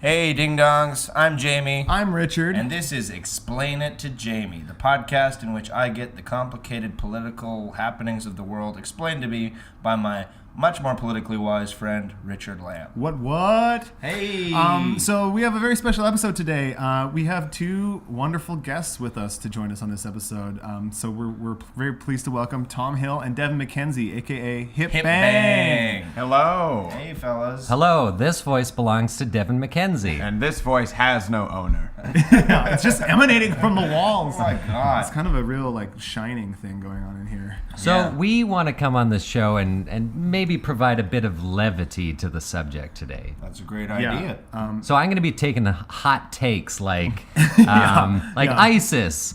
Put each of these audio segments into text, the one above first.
Hey, ding-dongs, I'm Jamie. I'm Richard. And this is Explain It to Jamie, the podcast in which I get the complicated political happenings of the world explained to me by my much more politically wise friend, Richard Lamb. What? Hey! So we have a very special episode today. We have two wonderful guests with us to join us on this episode. So we're very pleased to welcome Tom Hill and Devin Mackenzie, A.K.A. Hip.Bang. Hello. Hey, fellas. Hello, this voice belongs to Devin Mackenzie. And this voice has no owner. Yeah, it's just emanating from the walls. Oh my God. It's kind of a real shining thing going on in here. So we want to come on this show and maybe provide a bit of levity to the subject today. That's a great idea. So I'm going to be taking hot takes like ISIS.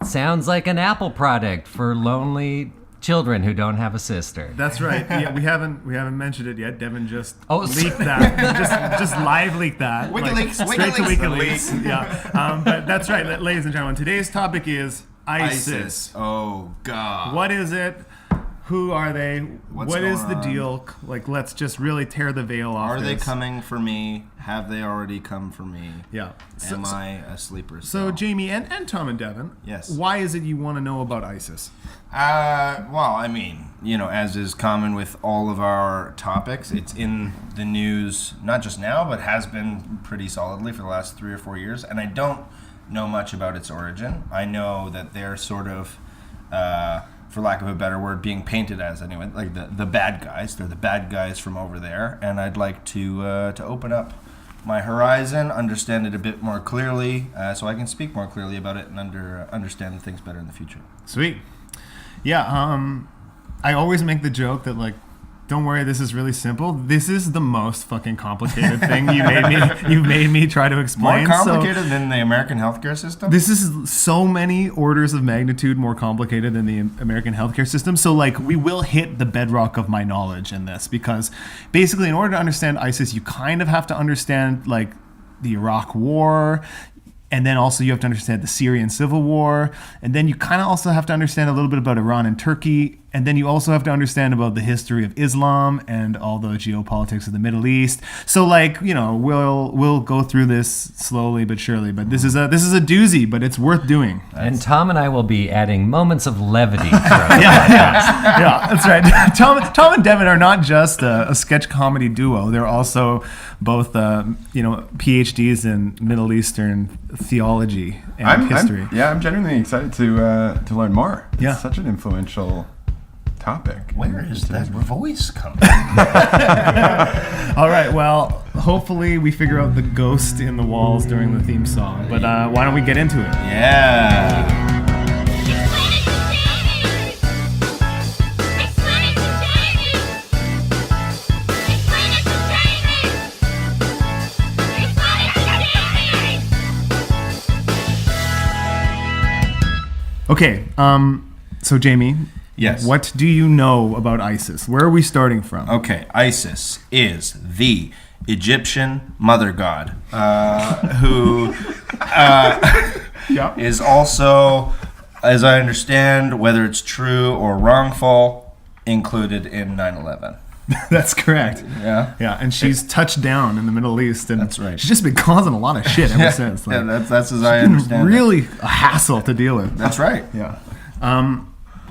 Sounds like an Apple product for lonely children who don't have a sister. That's right. Yeah, we haven't mentioned it yet. Devin just sorry. leaked that. just live leaked that. WikiLeaks. Straight to WikiLeaks. Yeah. But that's right, ladies and gentlemen. Today's topic is ISIS. Oh, God. What is it? Who are they? What is the going on? deal? Let's just really tear the veil off. Are they this. coming for me? Have they already come for me? Yeah. Am I a sleeper So cell? Jamie and Tom and Devin. Yes. Why is it you want to know about ISIS? Well, I mean, as is common with all of our topics, it's in the news, not just now, but has been pretty solidly for the last 3 or 4 years. And I don't know much about its origin. I know that they're sort of, for lack of a better word, being painted as, anyway, like the bad guys. They're the bad guys from over there. And I'd like to open up my horizon, understand it a bit more clearly, so I can speak more clearly about it and understand things better in the future. Sweet. Yeah, I always make the joke that don't worry, this is really simple. This is the most fucking complicated thing you made me try to explain. More complicated than the American healthcare system? This is so many orders of magnitude more complicated than the American healthcare system. So we will hit the bedrock of my knowledge in this, because basically in order to understand ISIS, you kind of have to understand the Iraq War. And then also you have to understand the Syrian civil war. And then you kind of also have to understand a little bit about Iran and Turkey. And then you also have to understand about the history of Islam and all the geopolitics of the Middle East. So we'll go through this slowly but surely. But this is a doozy, but it's worth doing. And Tom and I will be adding moments of levity. Yeah, that's right. Tom and Devin are not just a sketch comedy duo. They're also both PhDs in Middle Eastern theology and history. I'm genuinely excited to learn more. It's Yeah. such an influential topic. Where is that voice coming? All right, well, hopefully we figure out the ghost in the walls during the theme song. But why don't we get into it? Yeah. Okay, so Jamie. Yes. What do you know about ISIS? Where are we starting from? Okay, ISIS is the Egyptian mother god, who is also, as I understand, whether it's true or wrongful, included in 9/11. That's correct. Yeah. Yeah, and she's touched down in the Middle East, and That's right. she's just been causing a lot of shit ever since. That's as I It's been understand it. really a hassle to deal with. That's right. Yeah.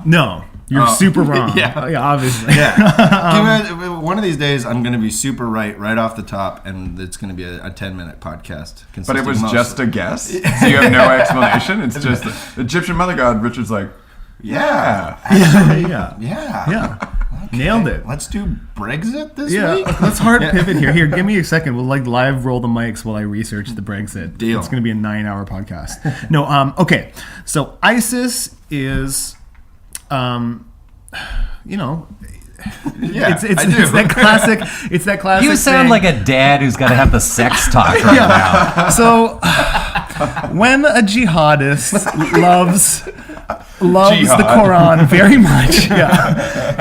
No, you're super wrong. Yeah. Obviously. Yeah. One of these days, I'm going to be super right off the top, and it's going to be a 10-minute podcast. But it was just a guess? So you have no explanation? It's just the Egyptian mother god. Richard's like, yeah. Yeah. Okay. Nailed it. Let's do Brexit this Yeah, week? let's hard pivot here. Here, give me a second. We'll live roll the mics while I research the Brexit. Deal. It's going to be a 9-hour podcast. No, okay. So ISIS is, Yeah, it's that classic. It's that classic. You sound thing. like a dad who's got to have the sex talk right now. So when a jihadist loves the Quran very much,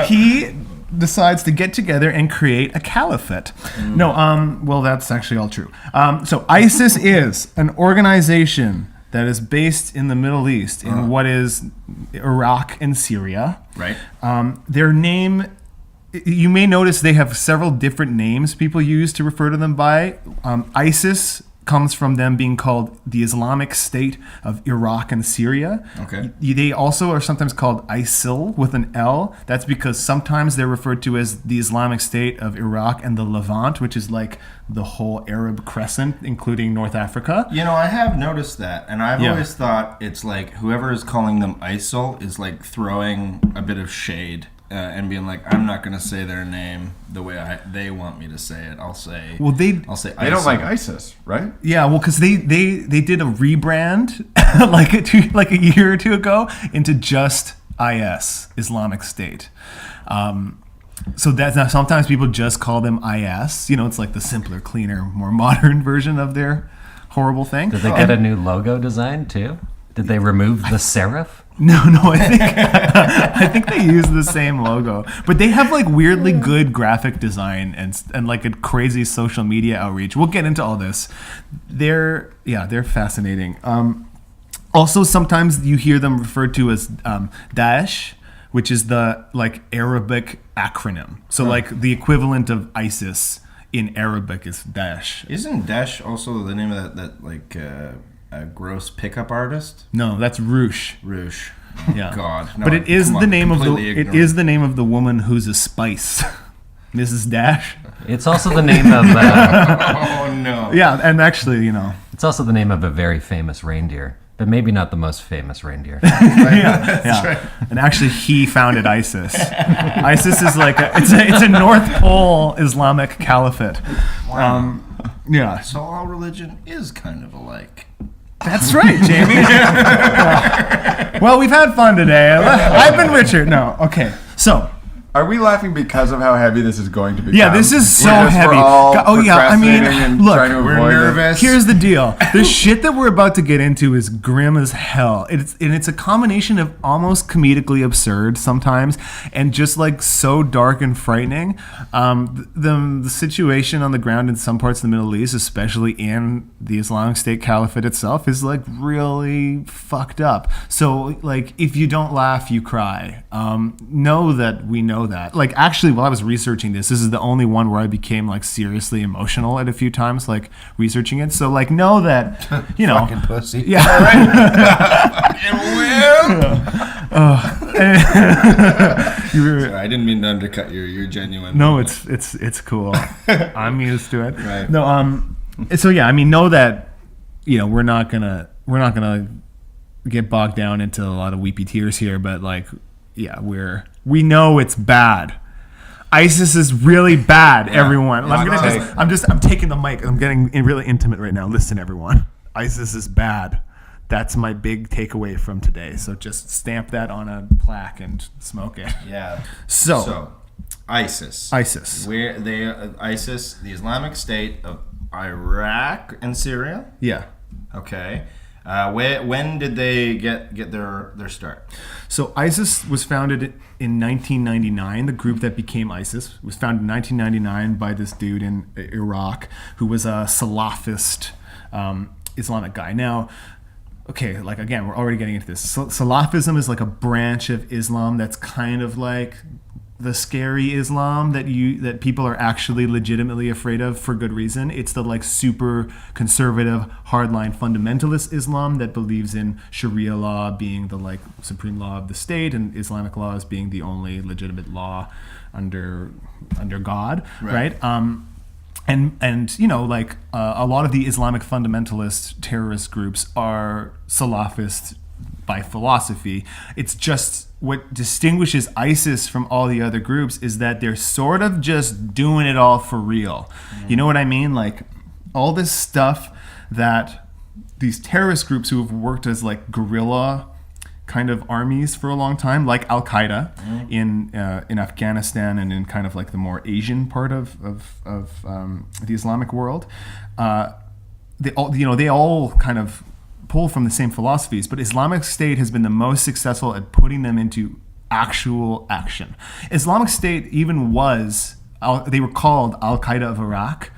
he decides to get together and create a caliphate. No, well, that's actually all true. So ISIS is an organization that is based in the Middle East, in what is Iraq and Syria. Right. Their name you may notice they have several different names people use to refer to them by. ISIS comes from them being called the Islamic State of Iraq and Syria. Okay. They also are sometimes called ISIL with an L. That's because sometimes they're referred to as the Islamic State of Iraq and the Levant, which is like the whole Arab crescent, including North Africa. You know, I have noticed that, and I've Yeah. always thought it's like whoever is calling them ISIL is like throwing a bit of shade and being like, I'm not going to say their name the way they want me to say it. I'll say Well, They ISIL. don't like ISIS, right? Yeah, well, because they did a rebrand like a year or two ago into just IS, Islamic State. So that's now sometimes people just call them IS. You know, it's like the simpler, cleaner, more modern version of their horrible thing. Did they get a new logo design too? Did they remove the serif? No, I think they use the same logo, but they have like weirdly good graphic design and like a crazy social media outreach. We'll get into all this. They're fascinating. Also, sometimes you hear them referred to as Daesh, which is the like Arabic acronym. So like the equivalent of ISIS in Arabic is Daesh. Isn't Dash also the name of that like a gross pickup artist? No, that's Roosh. Rouge. Yeah. God. No, But it is come the on, name of the completely it ignorant. is the name of the woman who's a spice. Mrs. Dash. It's also the name of Oh no. Yeah, and actually, you know, it's also the name of a very famous reindeer, but maybe not the most famous reindeer. yeah. And actually, he founded ISIS. ISIS is like it's a North Pole Islamic Caliphate. Yeah, So all religion is kind of alike. that's right, Jamie. Well, we've had fun today. I've been Richard. No, okay. So, Are we laughing because of how heavy this is going to become? yeah, this is so We're heavy. all Oh yeah, I mean, procrastinating and look, trying to We're avoid it. nervous. here's the deal. The shit that we're about to get into is grim as hell. It's a combination of almost comedically absurd sometimes and just like so dark and frightening. The situation on the ground in some parts of the Middle East, especially in the Islamic State Caliphate itself, is like really fucked up. So like if you don't laugh, you cry. Know that we know that. Like actually, while I was researching this is the only one where I became like seriously emotional at a few times, like researching it. So like know that, you know. Fucking pussy. Yeah. Sorry, I didn't mean to undercut you're genuine. No, it's cool. I'm used to it. Right. No, so yeah, I mean, know that, you know, we're not gonna get bogged down into a lot of weepy tears here, but like, yeah, we know it's bad. ISIS is really bad, everyone. Yeah, I'm taking the mic. I'm getting really intimate right now. Listen, everyone. ISIS is bad. That's my big takeaway from today. So just stamp that on a plaque and smoke it. Yeah. So ISIS. Where they ISIS, the Islamic State of Iraq and Syria. Yeah. Okay. When did they get their start? So ISIS was founded in 1999. The group that became ISIS was founded in 1999 by this dude in Iraq who was a Salafist Islamic guy. Now, okay, like again, we're already getting into this. Salafism is like a branch of Islam that's kind of like the scary Islam that people are actually legitimately afraid of for good reason. It's the like super conservative, hardline fundamentalist Islam that believes in Sharia law being the like supreme law of the state and Islamic law as being the only legitimate law under God, right? And you know, like a lot of the Islamic fundamentalist terrorist groups are Salafist by philosophy. It's just what distinguishes ISIS from all the other groups is that they're sort of just doing it all for real. You know what I mean? Like all this stuff that these terrorist groups who have worked as like guerrilla kind of armies for a long time, like Al-Qaeda in Afghanistan and in kind of like the more Asian part of the Islamic world, they all kind of pull from the same philosophies, but Islamic State has been the most successful at putting them into actual action. Islamic State even they were called Al-Qaeda of Iraq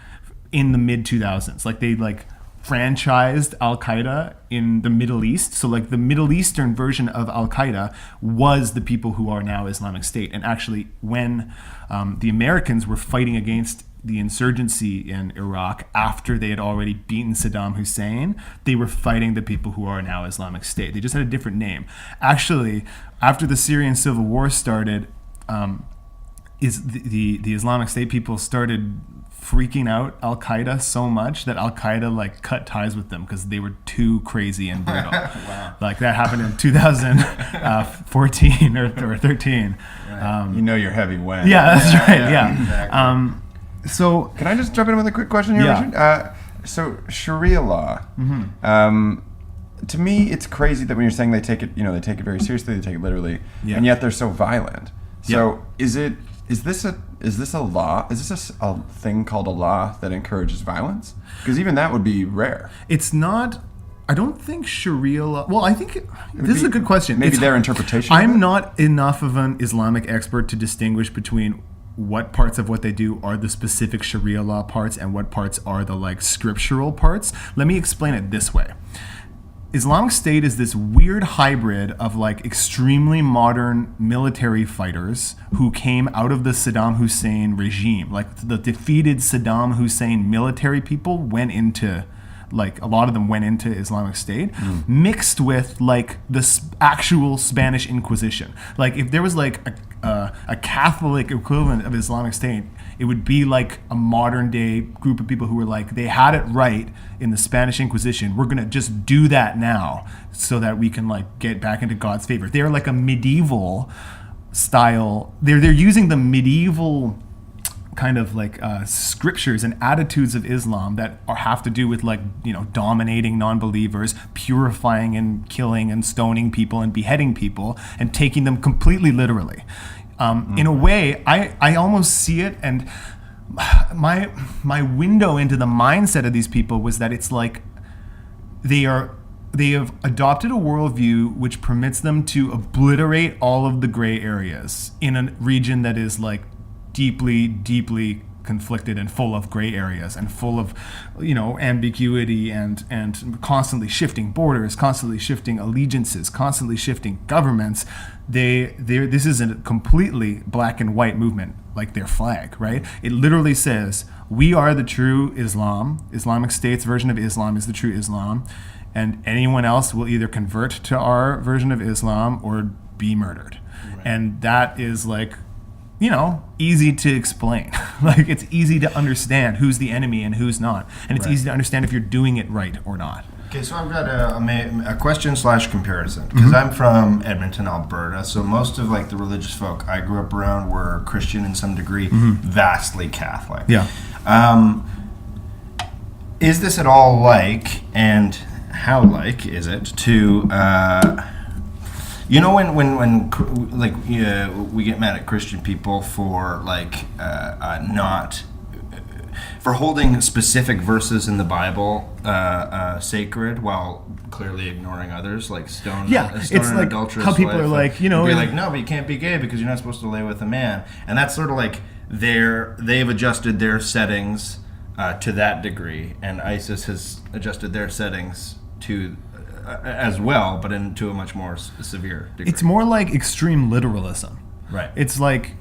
in the mid 2000s. Like they like franchised Al-Qaeda in the Middle East. So like the Middle Eastern version of Al-Qaeda was the people who are now Islamic State. And actually when the Americans were fighting against the insurgency in Iraq after they had already beaten Saddam Hussein, they were fighting the people who are now Islamic State. They just had a different name. Actually, after the Syrian civil war started, is the Islamic State people started freaking out Al-Qaeda so much that Al-Qaeda like cut ties with them because they were too crazy and brutal. Wow. Like that happened in 2014 or 13. Right. You're heavy when. Yeah, that's right. Yeah. Exactly. So can I just jump in with a quick question here, Yeah. Richard? So Sharia law. To me, it's crazy that when you're saying they take it very seriously, they take it literally, Yeah. and yet they're so violent. So Yeah. is this a law? Is this a thing called a law that encourages violence? Because even that would be rare. it's not. I don't think Sharia law. Well, I think this is a good question. Maybe It's- their interpretation. of I'm it? not enough of an Islamic expert to distinguish between what parts of what they do are the specific Sharia law parts and what parts are the like scriptural parts. Let me explain it this way. Islamic State is this weird hybrid of like extremely modern military fighters who came out of the Saddam Hussein regime. Like the defeated Saddam Hussein military people went into, like a lot of them went into Islamic State, mixed with like the actual Spanish Inquisition. Like if there was like a Catholic equivalent of Islamic State, it would be like a modern day group of people who were like, they had it right in the Spanish Inquisition. We're going to just do that now so that we can like get back into God's favor. They're like a medieval style. They're using the medieval kind of like scriptures and attitudes of Islam that have to do with like, dominating non-believers, purifying and killing and stoning people and beheading people and taking them completely literally. In a way, I almost see it, and my window into the mindset of these people was that it's like they have adopted a worldview which permits them to obliterate all of the gray areas in a region that is like deeply, deeply conflicted and full of gray areas and full of, ambiguity and constantly shifting borders, constantly shifting allegiances, constantly shifting governments. This is a completely black and white movement, like their flag, right? It literally says, we are the true Islam. Islamic State's version of Islam is the true Islam. And anyone else will either convert to our version of Islam or be murdered. Right. And that is like, easy to explain. Like it's easy to understand who's the enemy and who's not. And it's easy to understand if you're doing it right or not. Okay, so I've got a question/comparison because I'm from Edmonton, Alberta. So most of like the religious folk I grew up around were Christian in some degree, vastly Catholic. Yeah. Is this at all like, and how like is it to, when like we get mad at Christian people for like not for holding specific verses in the Bible sacred while clearly ignoring others, like stone it's an like adulterous how people wife, are like, be like, no, but you can't be gay because you're not supposed to lay with a man, and that's sort of like they've adjusted their settings to that degree, and ISIS has adjusted their settings to as well, but into a much more severe degree. It's more like extreme literalism. Right. It's like,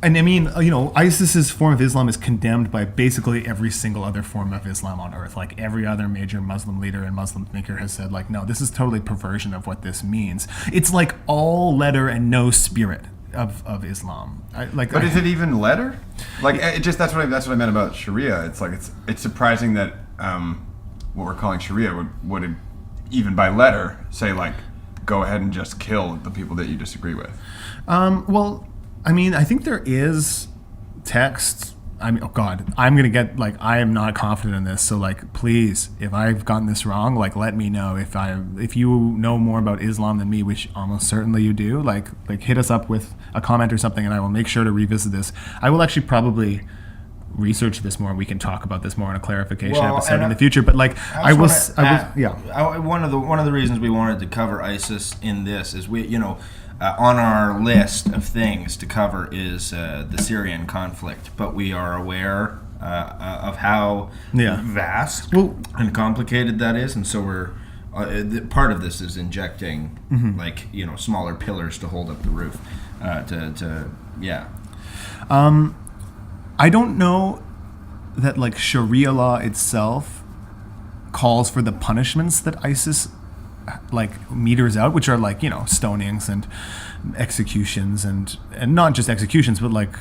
and I mean, ISIS's form of Islam is condemned by basically every single other form of Islam on earth. Like every other major Muslim leader and Muslim thinker has said, like, no, this is totally perversion of what this means. It's like all letter and no spirit of Islam. But is it even letter? Like that's what I meant about Sharia. It's like it's surprising that what we're calling Sharia would even by letter say like, go ahead and just kill the people that you disagree with. Well, I mean, I think there is text. I mean, oh God, I'm going to get, like, I am not confident in this. So, like, please, if I've gotten this wrong, like, let me know. If you know more about Islam than me, which almost certainly you do, like hit us up with a comment or something, and I will make sure to revisit this. I will actually probably research this more. We can talk about this more in a clarification episode in the future. But like, one of the reasons we wanted to cover ISIS in this is on our list of things to cover is the Syrian conflict, but we are aware of how Yeah. vast Well- and complicated that is, and so we're part of this is injecting like smaller pillars to hold up the roof. I don't know that like Sharia law itself calls for the punishments that ISIS like meters out, which are like stonings and executions and not just executions, but like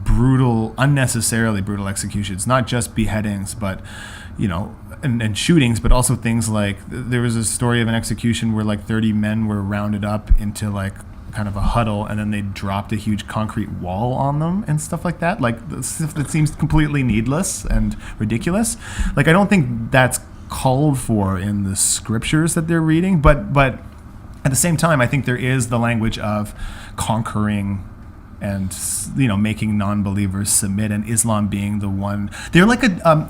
unnecessarily brutal executions, not just beheadings, but and shootings, but also things like there was a story of an execution where like 30 men were rounded up into like kind of a huddle, and then they dropped a huge concrete wall on them and stuff like that. Like stuff that seems completely needless and ridiculous. Like I don't think that's called for in the scriptures that they're reading, but at the same time, I think there is the language of conquering and making non-believers submit, and Islam being the one. They're like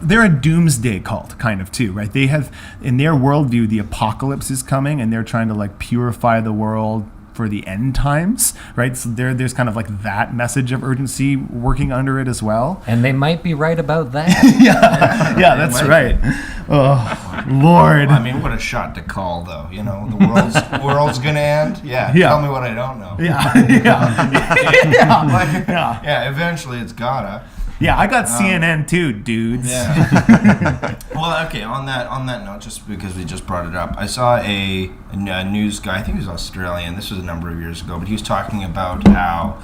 they're a doomsday cult kind of too, right? They have in their worldview the apocalypse is coming, and they're trying to like purify the world for the end times, right? So there's kind of like that message of urgency working under it as well. And they might be right about that. Yeah, that's right. Oh, Lord. I mean, what a shot to call, though. The world's gonna end. Yeah. Tell me what I don't know. Yeah. Eventually, it's gotta. Yeah, I got CNN too, dudes. Yeah. Well, okay. On that note, just because we just brought it up, I saw a news guy. I think he was Australian. This was a number of years ago, but he was talking about how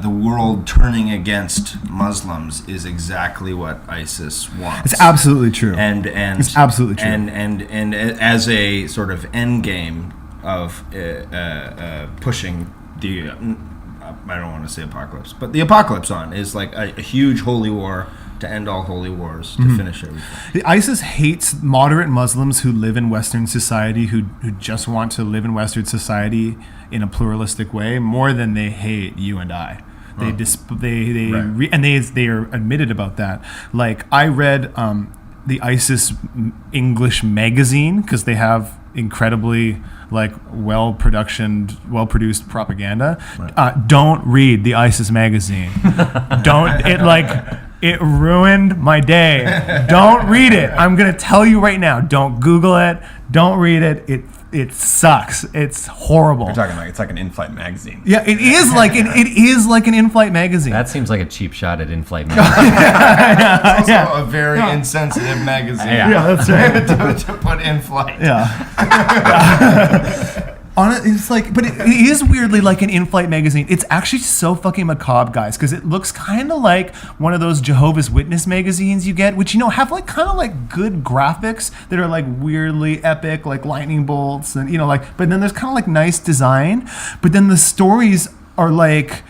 the world turning against Muslims is exactly what ISIS wants. It's absolutely true. And it's absolutely true. And as a sort of end game of pushing the. I don't want to say apocalypse, but the apocalypse on is like a huge holy war to end all holy wars, to finish everything. The ISIS hates moderate Muslims who live in Western society, who just want to live in Western society in a pluralistic way, more than they hate you and I. They are admitted about that. Like I read the ISIS English magazine because they have incredibly like well-produced propaganda. Right. Don't read the ISIS magazine. It ruined my day. Don't read it. I'm gonna tell you right now. Don't Google it. Don't read it. It sucks. It's horrible. You're talking like it's like an in-flight magazine. Yeah, it is like an in-flight magazine. That seems like a cheap shot at in-flight magazine. It's also a very insensitive magazine. Yeah, that's right. to put in flight. Yeah. It's like, but it is weirdly like an in-flight magazine. It's actually so fucking macabre, guys, because it looks kind of like one of those Jehovah's Witness magazines you get, which have like kind of like good graphics that are like weirdly epic, like lightning bolts, and but then there's kind of like nice design, but then the stories are like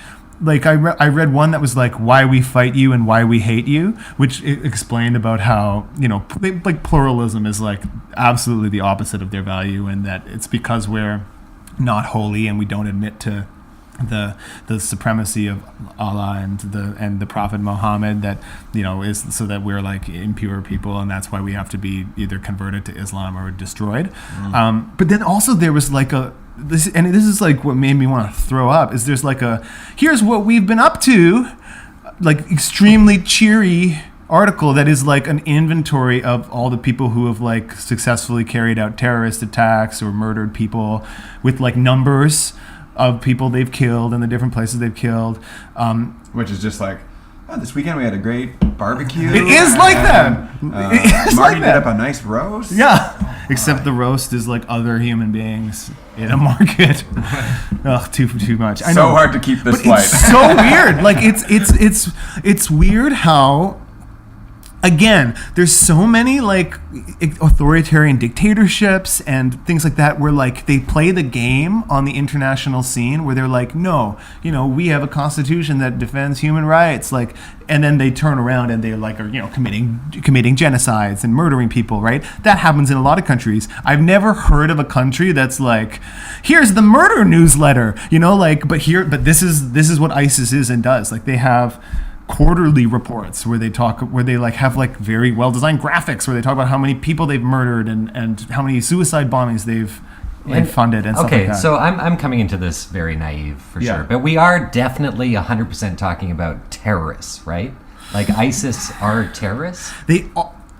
I read one that was like why we fight you and why we hate you, which explained about how like pluralism is like absolutely the opposite of their value, and that it's because we're not holy and we don't admit to the supremacy of Allah and the Prophet Muhammad, that is so that we're like impure people, and that's why we have to be either converted to Islam or destroyed. But then also there was like this is like what made me want to throw up, is there's like here's what we've been up to, like extremely cheery article that is like an inventory of all the people who have like successfully carried out terrorist attacks or murdered people, with like numbers of people they've killed and the different places they've killed. Which is just like, this weekend we had a great barbecue. It is like that. It is Marty like that. did up a nice roast. Yeah. Except the roast is like other human beings in a market. Ugh, too much. I know. So hard to keep this But flight. it's so weird. Like it's weird how, again, there's so many like authoritarian dictatorships and things like that where like they play the game on the international scene where they're like, no, we have a constitution that defends human rights, like, and then they turn around and they like are committing genocides and murdering people, right? That happens in a lot of countries. I've never heard of a country that's like, here's the murder newsletter, but this is what ISIS is and does. Like they have quarterly reports where they like have like very well designed graphics where they talk about how many people they've murdered and how many suicide bombings they've funded and stuff like that. Okay, so I'm coming into this very naive for Yeah. sure, but we are definitely 100% talking about terrorists, right? Like ISIS are terrorists? They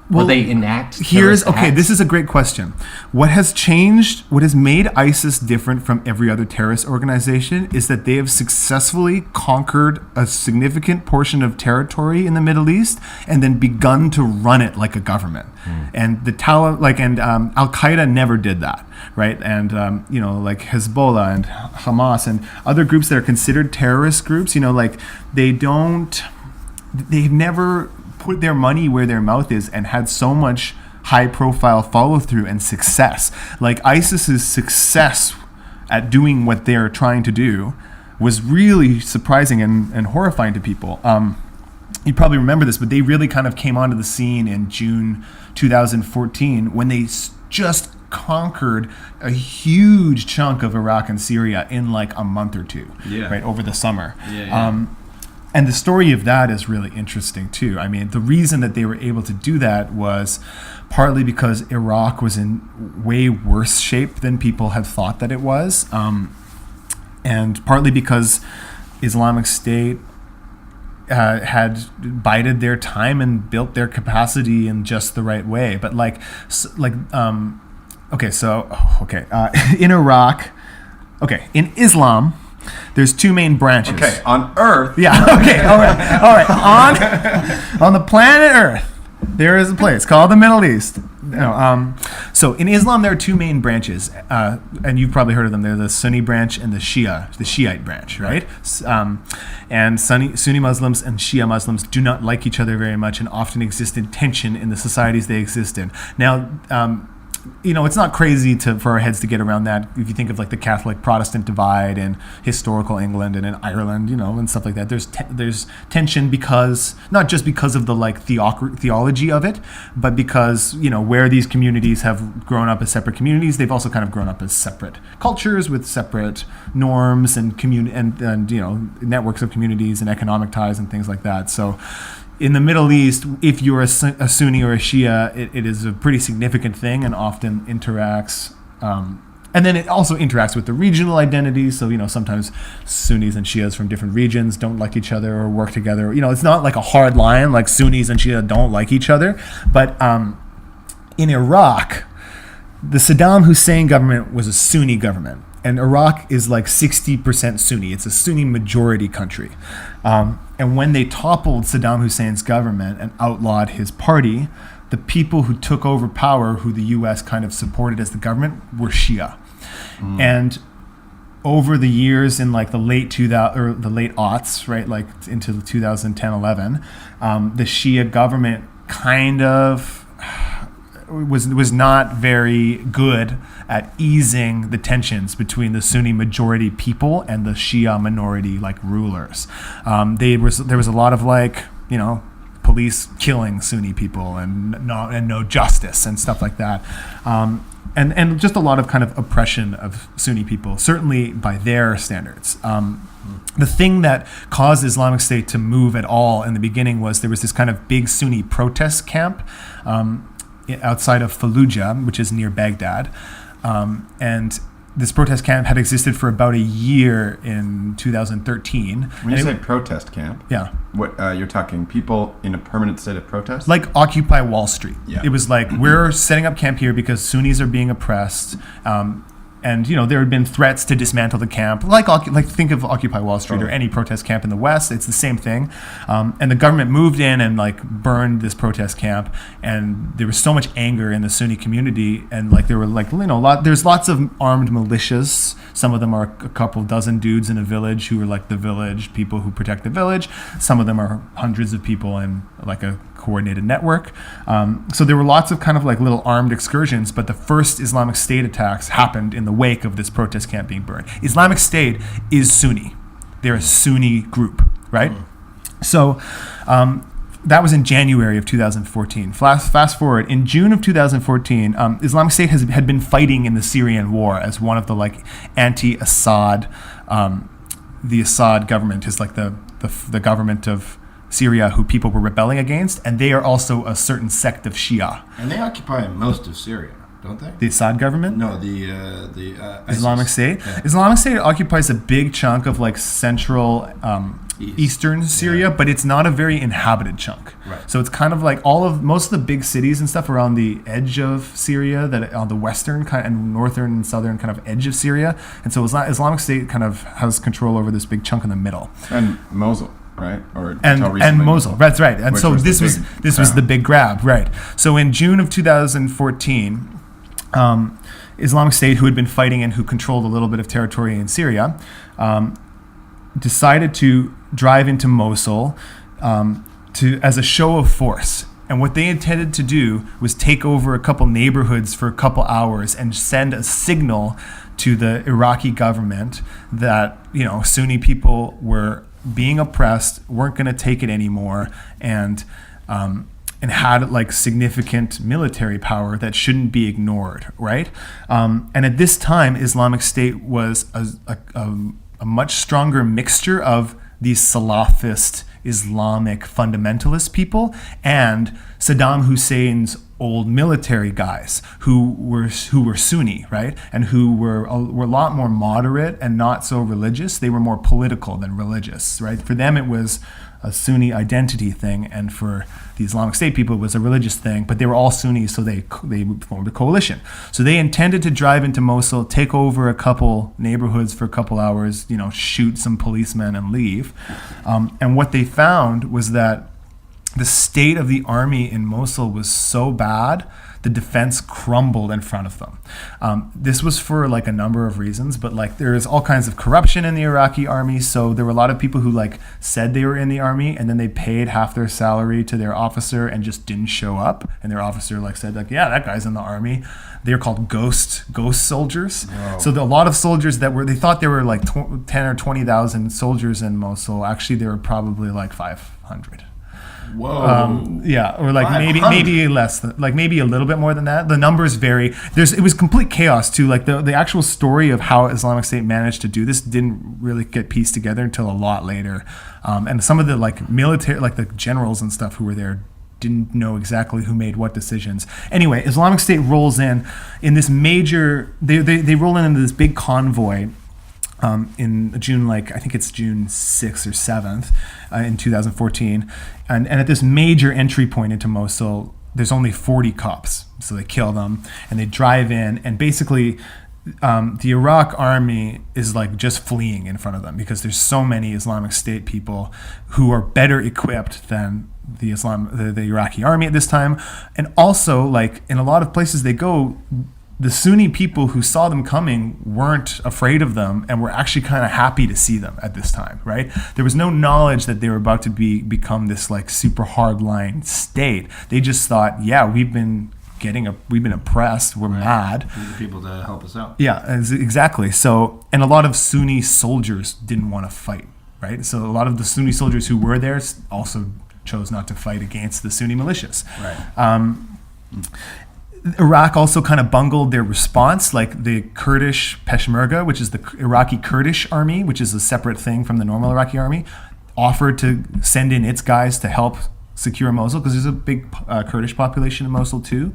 Will they enact Here's terrorist okay. acts? This is a great question. What has changed? What has made ISIS different from every other terrorist organization is that they have successfully conquered a significant portion of territory in the Middle East and then begun to run it like a government. And the Taliban, Al Qaeda never did that, right? And like Hezbollah and Hamas and other groups that are considered terrorist groups, they've never put their money where their mouth is and had so much high profile follow through and success. Like ISIS's success at doing what they're trying to do was really surprising and horrifying to people. You probably remember this, but they really kind of came onto the scene in June 2014 when they just conquered a huge chunk of Iraq and Syria in like a month or two, right, over the summer. And the story of that is really interesting too. I mean, the reason that they were able to do that was partly because Iraq was in way worse shape than people have thought that it was, and partly because Islamic State had bided their time and built their capacity in just the right way. But in Iraq, in Islam, there's two main branches. Okay, on Earth. Yeah. Okay. All right. On the planet Earth, there is a place called the Middle East. So in Islam, there are two main branches, and you've probably heard of them. They're the Sunni branch and the Shiite branch, right? And Sunni Muslims and Shia Muslims do not like each other very much, and often exist in tension in the societies they exist in. Now, it's not crazy for our heads to get around that. If you think of like the Catholic-Protestant divide in historical England and in Ireland, and stuff like that, there's tension because not just because of the like theology of it, but because where these communities have grown up as separate communities, they've also kind of grown up as separate cultures with separate norms and networks of communities and economic ties and things like that. So in the Middle East, if you're a Sunni or a Shia, it is a pretty significant thing and often interacts. And then it also interacts with the regional identities. So, sometimes Sunnis and Shias from different regions don't like each other or work together. It's not like a hard line, like Sunnis and Shia don't like each other. But in Iraq, the Saddam Hussein government was a Sunni government. And Iraq is like 60% Sunni. It's a Sunni majority country. And when they toppled Saddam Hussein's government and outlawed his party, the people who took over power, who the U.S. kind of supported as the government, were Shia. And over the years in like the late 2000 or the late aughts, right, like into 2010-11, the Shia government kind of was not very good at easing the tensions between the Sunni majority people and the Shia minority like rulers. There was a lot of like police killing Sunni people and no justice and stuff like that. And just a lot of kind of oppression of Sunni people, certainly by their standards. The thing that caused Islamic State to move at all in the beginning was there was this kind of big Sunni protest camp outside of Fallujah, which is near Baghdad. And this protest camp had existed for about a year in 2013. When you say protest camp, what you're talking people in a permanent state of protest? Like Occupy Wall Street. Yeah. It was like, we're setting up camp here because Sunnis are being oppressed. And there had been threats to dismantle the camp, like think of Occupy Wall Street or any protest camp in the West. It's the same thing. And the government moved in and like burned this protest camp, and there was so much anger in the Sunni community, and like there were like there's lots of armed militias. Some of them are a couple dozen dudes in a village who are like the village people who protect the village. Some of them are hundreds of people in like a coordinated network. So there were lots of kind of like little armed excursions, but the first Islamic State attacks happened in the wake of this protest camp being burned. Islamic State is Sunni. They're a Sunni group, right? So that was in January of 2014. Fast forward, in June of 2014, Islamic State had been fighting in the Syrian war as one of the like anti-Assad, the Assad government is like the government of Syria who people were rebelling against, and they are also a certain sect of Shia. And they occupy most of Syria, don't they? The Assad government? No, the Islamic State. Yeah. Islamic State occupies a big chunk of like central eastern Syria, but it's not a very inhabited chunk. Right. So it's kind of like most of the big cities and stuff around the edge of Syria, that on the western kind and northern and southern kind of edge of Syria. And so Islamic State kind of has control over this big chunk in the middle. And Mosul, right? Or and Mosul. That's right. And so this was the big grab, right? So in June of 2014, Islamic State, who had been fighting and who controlled a little bit of territory in Syria, decided to drive into Mosul as a show of force. And what they intended to do was take over a couple neighborhoods for a couple hours and send a signal to the Iraqi government that, Sunni people were being oppressed, weren't going to take it anymore, and had like significant military power that shouldn't be ignored, right? And at this time, Islamic State was a much stronger mixture of these Salafist Islamic fundamentalist people and Saddam Hussein's old military guys who were Sunni, right? And who were a lot more moderate and not so religious. They were more political than religious, right? For them, it was a Sunni identity thing, and for the Islamic State people, it was a religious thing. But they were all Sunnis, so they formed a coalition. So they intended to drive into Mosul, take over a couple neighborhoods for a couple hours, shoot some policemen and leave. And what they found was that the state of the army in Mosul was so bad, the defense crumbled in front of them. This was for like a number of reasons, but like there's all kinds of corruption in the Iraqi army. So there were a lot of people who like said they were in the army, and then they paid half their salary to their officer and just didn't show up. And their officer like said like, yeah, that guy's in the army. They're called ghost soldiers. Whoa. So a lot of soldiers they thought there were like 10 or 20,000 soldiers in Mosul. Actually, there were probably like 500. Whoa. Yeah, or like maybe less, like maybe a little bit more than that. The numbers vary. It was complete chaos too. Like the actual story of how Islamic State managed to do this didn't really get pieced together until a lot later. And some of the like military, like the generals and stuff who were there didn't know exactly who made what decisions. Anyway, Islamic State rolls in this major. They roll into this big convoy. In June, I think it's June 6th or 7th in 2014. And at this major entry point into Mosul, there's only 40 cops. So they kill them and they drive in, and basically the Iraq army is like just fleeing in front of them because there's so many Islamic State people who are better equipped than the Iraqi army at this time. And also, like in a lot of places they go, the Sunni people who saw them coming weren't afraid of them and were actually kind of happy to see them at this time, right? There was no knowledge that they were about to become this like super hardline state. They just thought, yeah, we've been oppressed, we're mad. We need people to help us out. Yeah, exactly. So, and a lot of Sunni soldiers didn't want to fight, right? So a lot of the Sunni soldiers who were there also chose not to fight against the Sunni militias. Right. Iraq also kind of bungled their response, like the Kurdish Peshmerga, which is the Iraqi Kurdish army, which is a separate thing from the normal Iraqi army, offered to send in its guys to help secure Mosul because there's a big Kurdish population in Mosul too.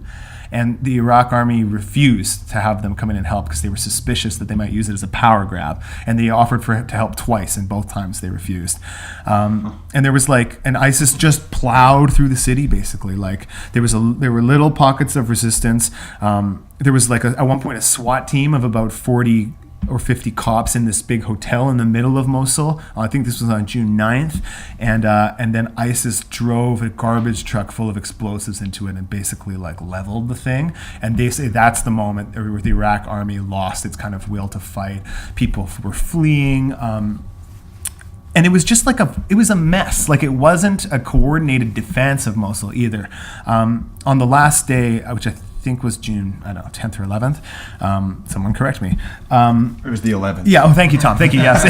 And the Iraq army refused to have them come in and help because they were suspicious that they might use it as a power grab. And they offered to help twice, and both times they refused. And there was and ISIS just plowed through the city basically. Like there were little pockets of resistance. There was at one point a SWAT team of about 40 or 50 cops in this big hotel in the middle of Mosul. I think this was on June 9th. And then ISIS drove a garbage truck full of explosives into it and basically leveled the thing. And they say that's the moment where the Iraq army lost its kind of will to fight. People were fleeing. And it was just it was a mess. It wasn't a coordinated defense of Mosul either. On the last day, which I think was June, 10th or 11th. Someone correct me. It was the 11th. Yeah. Oh, thank you, Tom. Thank you. Yes.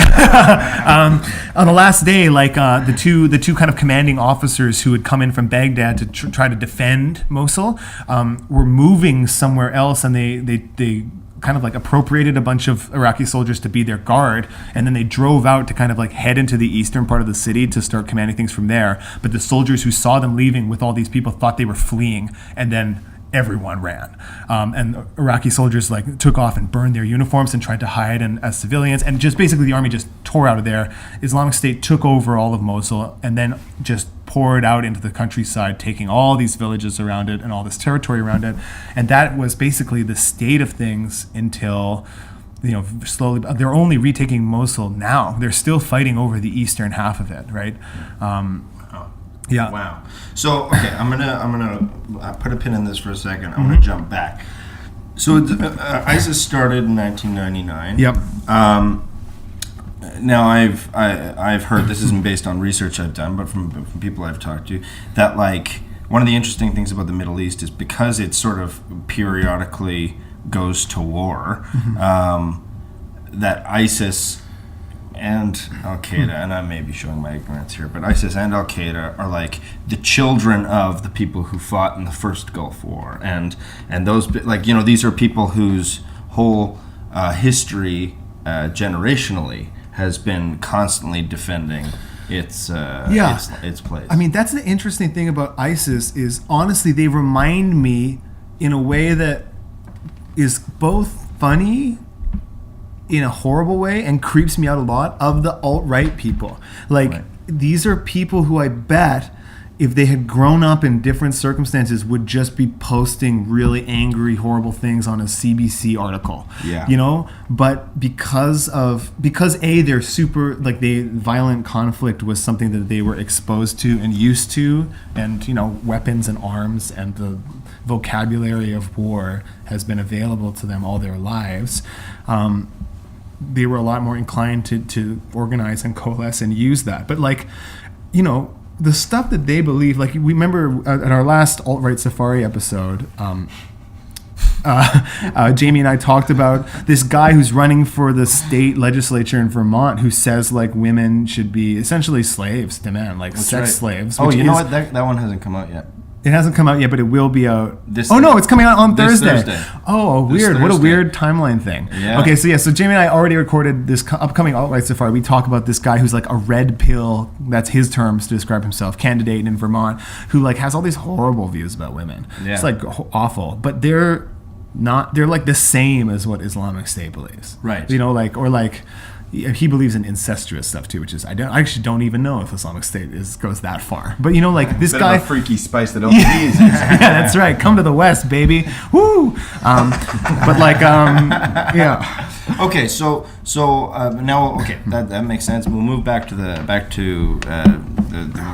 On the last day, the two kind of commanding officers who had come in from Baghdad to try to defend Mosul were moving somewhere else, and they kind of appropriated a bunch of Iraqi soldiers to be their guard, and then they drove out to kind of head into the eastern part of the city to start commanding things from there. But the soldiers who saw them leaving with all these people thought they were fleeing, and then everyone ran, and Iraqi soldiers like took off and burned their uniforms and tried to hide as civilians, and just basically the army just tore out of there. Islamic State took over all of Mosul and then just poured out into the countryside, taking all these villages around it and all this territory around it, and that was basically the state of things until, slowly. They're only retaking Mosul now. They're still fighting over the eastern half of it, right? Yeah. Wow. So okay, I'm gonna put a pin in this for a second. I'm gonna jump back. So ISIS started in 1999. Yep. Now I've heard, this isn't based on research I've done, but from people I've talked to, that like one of the interesting things about the Middle East is because it sort of periodically goes to war, that ISIS and Al-Qaeda, and I may be showing my ignorance here, but ISIS and Al-Qaeda are like the children of the people who fought in the first Gulf War, and those, like, these are people whose whole history generationally has been constantly defending its place. I mean, that's the interesting thing about ISIS is, honestly, they remind me in a way that is both funny in a horrible way and creeps me out a lot of the alt-right people. Like, right. These are people who I bet if they had grown up in different circumstances would just be posting really angry, horrible things on a CBC article. Yeah. But because they're super, like, violent conflict was something that they were exposed to and used to, and weapons and arms and the vocabulary of war has been available to them all their lives. They were a lot more inclined to organize and coalesce and use that. But the stuff that they believe, like, we remember at our last alt-right safari episode, Jamie and I talked about this guy who's running for the state legislature in Vermont who says like women should be essentially slaves to men, like That's sex right. slaves. Oh, what? That one hasn't come out yet. It hasn't come out yet, but it will be out. No, it's coming out on this Thursday. Oh, weird. What a weird timeline thing. Yeah. Okay, so Jamie and I already recorded this upcoming alt-right safari. We talk about this guy who's like a red pill, that's his terms to describe himself, candidate in Vermont, who like has all these horrible views about women. Yeah. It's like awful. But they're like the same as what Islamic State believes. Right. He believes in incestuous stuff too, which is I actually don't even know if Islamic State goes that far. But this Bit guy, of a freaky spice that only he is. yeah, that's right. Come to the West, baby. Woo. Yeah. Okay, so now that makes sense. We'll move back to the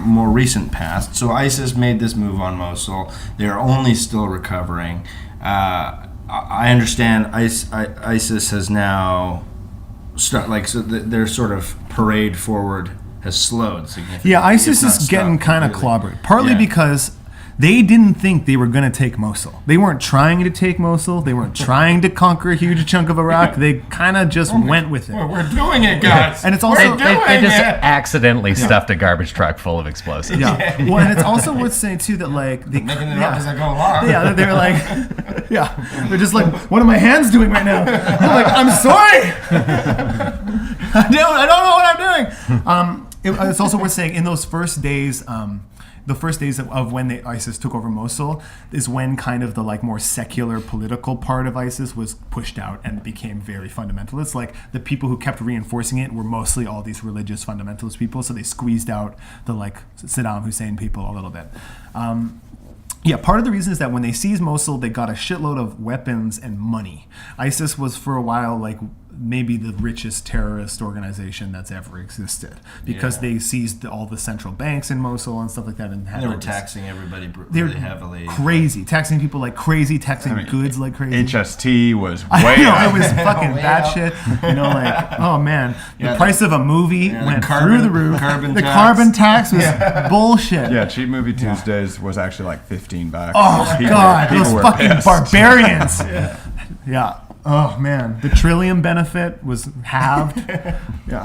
more recent past. So ISIS made this move on Mosul. They're only still recovering. I understand ISIS has now. Their sort of parade forward has slowed significantly. Yeah, ISIS is getting kind of clobbered, partly because they didn't think they were going to take Mosul. They weren't trying to take Mosul. They weren't trying to conquer a huge chunk of Iraq. They kind of just went with it. We're doing it, guys. And it's also they just accidentally stuffed a garbage truck full of explosives. Yeah. Well, and it's also worth saying too that they making it up as I go along. Yeah, they're like, they're just like, what are my hands doing right now? I'm like, I'm sorry. I don't know what I'm doing. It's also worth saying in those first days. The first days of when ISIS took over Mosul is when kind of the like more secular political part of ISIS was pushed out and became very fundamentalist. Like the people who kept reinforcing it were mostly all these religious fundamentalist people, so they squeezed out the like Saddam Hussein people a little bit. Part of the reason is that when they seized Mosul, they got a shitload of weapons and money. ISIS was for a while like maybe the richest terrorist organization that's ever existed because they seized all the central banks in Mosul and stuff like that. And they were taxing everybody really heavily. Crazy. Taxing people like crazy, taxing goods like crazy. HST was way up. It was fucking bad shit. Oh man. The price of a movie went through the roof. Carbon tax was bullshit. Yeah, Cheap Movie Tuesdays was actually like $15. Oh God, those fucking pissed. Barbarians. Yeah. Oh man, the Trillium benefit was halved. Yeah.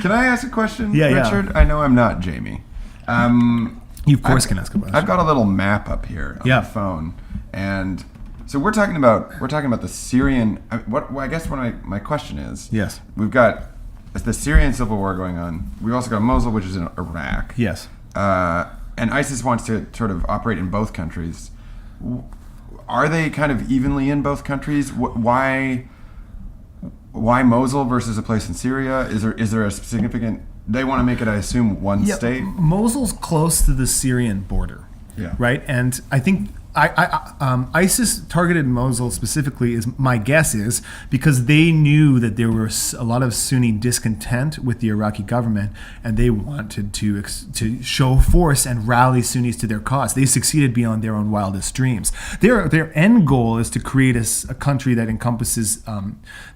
Can I ask a question, Yeah, Richard? yeah. I know I'm not Jamie. You of course can ask a question. I've got a little map up here on the phone, and so we're talking about the Syrian. I guess my question is, yes, we've got the Syrian civil war going on. We've also got Mosul, which is in Iraq. Yes. And ISIS wants to sort of operate in both countries. Are they kind of evenly in both countries? Why Mosul versus a place in Syria? Is there a significant? They want to make it, I assume, one state. Mosul's close to the Syrian border. Yeah. Right, and I think ISIS targeted Mosul specifically, is my guess is because they knew that there was a lot of Sunni discontent with the Iraqi government, and they wanted to show force and rally Sunnis to their cause. They succeeded beyond their own wildest dreams. Their end goal is to create a country that encompasses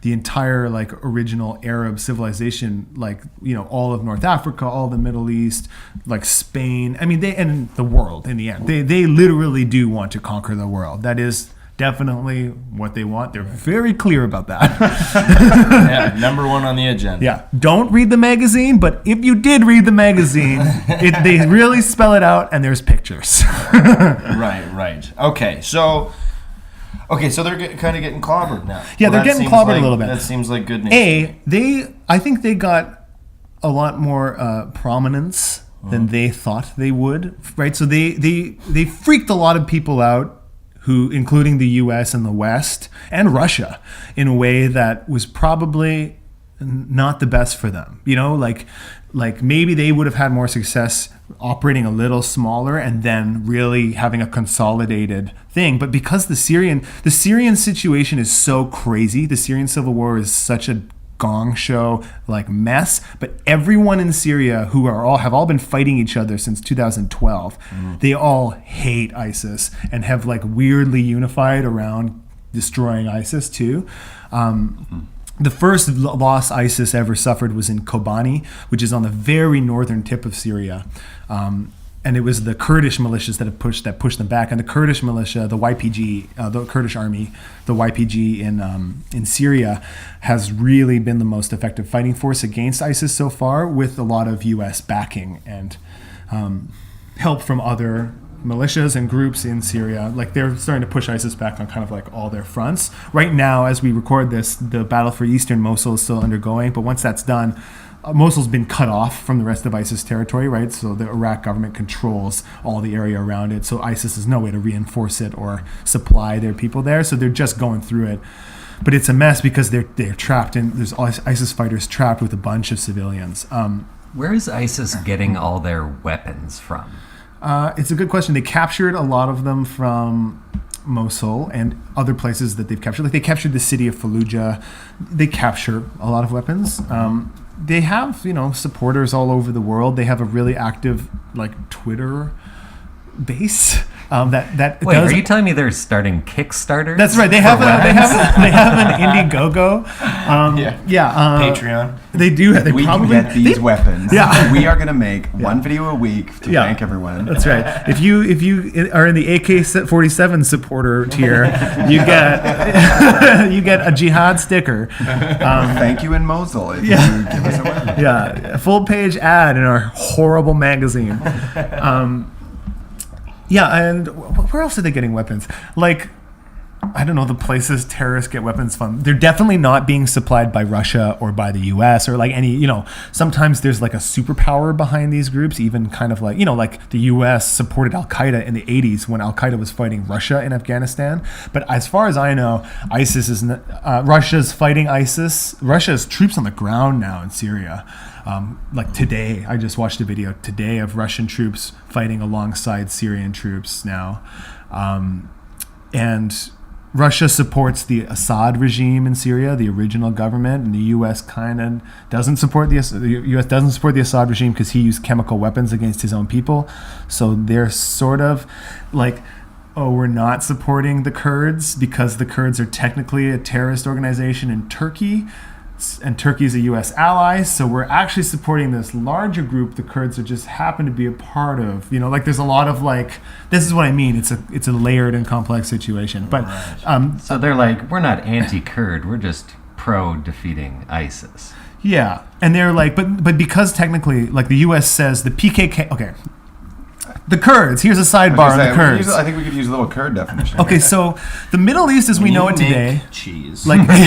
the entire like original Arab civilization, like all of North Africa, all the Middle East, like Spain. I mean, and the world in the end. They literally do want to conquer the world. That is definitely what they want. They're very clear about that. Yeah, number one on the agenda. Yeah, don't read the magazine, but if you did read the magazine, they really spell it out, and there's pictures. Right. Okay, so they're kind of getting clobbered now. Yeah, they're getting clobbered a little bit. That seems like good news. I think they got a lot more prominence than they thought they would, right? So they freaked a lot of people out, who, including the U.S. and the West and Russia, in a way that was probably not the best for them. Like maybe they would have had more success operating a little smaller and then really having a consolidated thing. But because the Syrian situation is so crazy, the Syrian civil war is such a gong show like mess, but everyone in Syria who have all been fighting each other since 2012, they all hate ISIS and have like weirdly unified around destroying ISIS too. The first loss ISIS ever suffered was in Kobani, which is on the very northern tip of Syria. And it was the Kurdish militias that pushed them back. And the Kurdish militia, the YPG, the Kurdish army, the YPG in Syria, has really been the most effective fighting force against ISIS so far, with a lot of U.S. backing and help from other militias and groups in Syria. Like, they're starting to push ISIS back on kind of like all their fronts. Right now, as we record this, the battle for eastern Mosul is still undergoing. But once that's done, Mosul's been cut off from the rest of ISIS territory, right? So the Iraq government controls all the area around it. So ISIS has no way to reinforce it or supply their people there. So they're just going through it. But it's a mess because they're trapped, and there's ISIS fighters trapped with a bunch of civilians. Where is ISIS getting all their weapons from? It's a good question. They captured a lot of them from Mosul and other places that they've captured. Like, they captured the city of Fallujah. They capture a lot of weapons. They have, supporters all over the world. They have a really active, like, Twitter base. Wait, are you telling me they're starting Kickstarters? That's right. They have an Indiegogo. Patreon. They do. We can get these weapons. Yeah. We are going to make one video a week to thank everyone. That's right. If you are in the AK-47 supporter tier, you get a jihad sticker. Thank you in Mosul if you give us a weapon. Yeah, a full page ad in our horrible magazine. Yeah, and where else are they getting weapons? Like, I don't know, the places terrorists get weapons from. They're definitely not being supplied by Russia or by the U.S. or like any, sometimes there's like a superpower behind these groups, even kind of like, like the U.S. supported Al-Qaeda in the 80s when Al-Qaeda was fighting Russia in Afghanistan. But as far as I know, Russia's fighting ISIS. Russia has troops on the ground now in Syria. Like today, I just watched a video today of Russian troops fighting alongside Syrian troops now. And Russia supports the Assad regime in Syria, the original government, and the U.S. kind of doesn't support the U.S. doesn't support the Assad regime because he used chemical weapons against his own people. So they're sort of like, oh, we're not supporting the Kurds because the Kurds are technically a terrorist organization in Turkey. And Turkey is a U.S. ally, so we're actually supporting this larger group the Kurds just happen to be a part of. Like, there's a lot of like, this is what I mean. It's a layered and complex situation. But so they're like, we're not anti-Kurd, we're just pro-defeating ISIS. Yeah, and they're like, but because technically, like, the U.S. says the PKK. Okay, The Kurds. Here's a sidebar on the Kurds. I think we could use a little Kurd definition. Okay, so the Middle East as we know it today. Cheese. Like, that's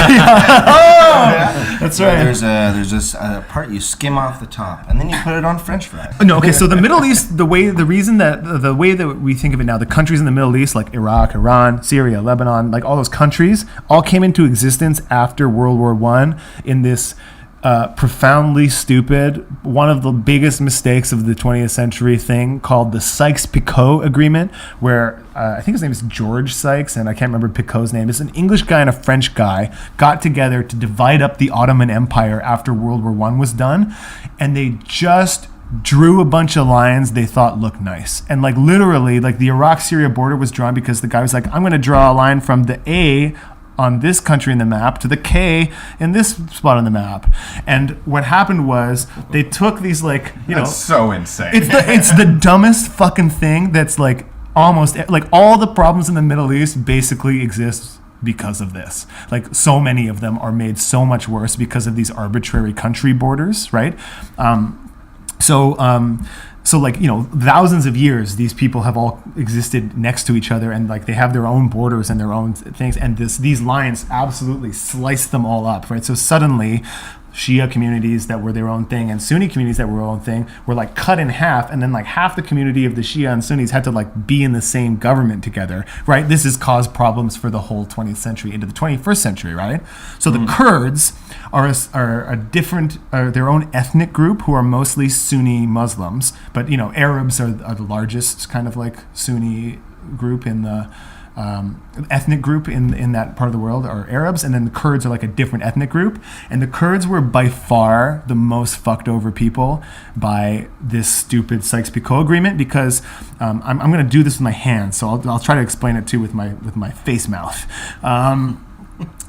right. There's this part you skim off the top, and then you put it on French fries. No, okay. So the Middle East, the way that we think of it now, the countries in the Middle East, like Iraq, Iran, Syria, Lebanon, like all those countries, all came into existence after World War I in this profoundly stupid, one of the biggest mistakes of the 20th century thing called the Sykes-Picot Agreement, where I think his name is George Sykes, and I can't remember Picot's name. It's an English guy and a French guy got together to divide up the Ottoman Empire after World War I was done, and they just drew a bunch of lines they thought looked nice. And like literally, like the Iraq-Syria border was drawn because the guy was like, I'm going to draw a line from the A on this country in the map to the K in this spot on the map. And what happened was they took these That's so insane. It's the dumbest fucking thing that's like almost like all the problems in the Middle East basically exist because of this. Like so many of them are made so much worse because of these arbitrary country borders, right? So like, thousands of years, these people have all existed next to each other, and like they have their own borders and their own things, and these lines absolutely slice them all up, right? So suddenly Shia communities that were their own thing and Sunni communities that were their own thing were like cut in half, and then like half the community of the Shia and Sunnis had to like be in the same government together, right? This has caused problems for the whole 20th century into the 21st century, right? So the Kurds are a different, their own ethnic group who are mostly Sunni Muslims, but Arabs are the largest kind of like Sunni group in the ethnic group in that part of the world are Arabs, and then the Kurds are like a different ethnic group, and the Kurds were by far the most fucked over people by this stupid Sykes-Picot agreement, because I'm going to do this with my hands, so I'll try to explain it too with my face mouth.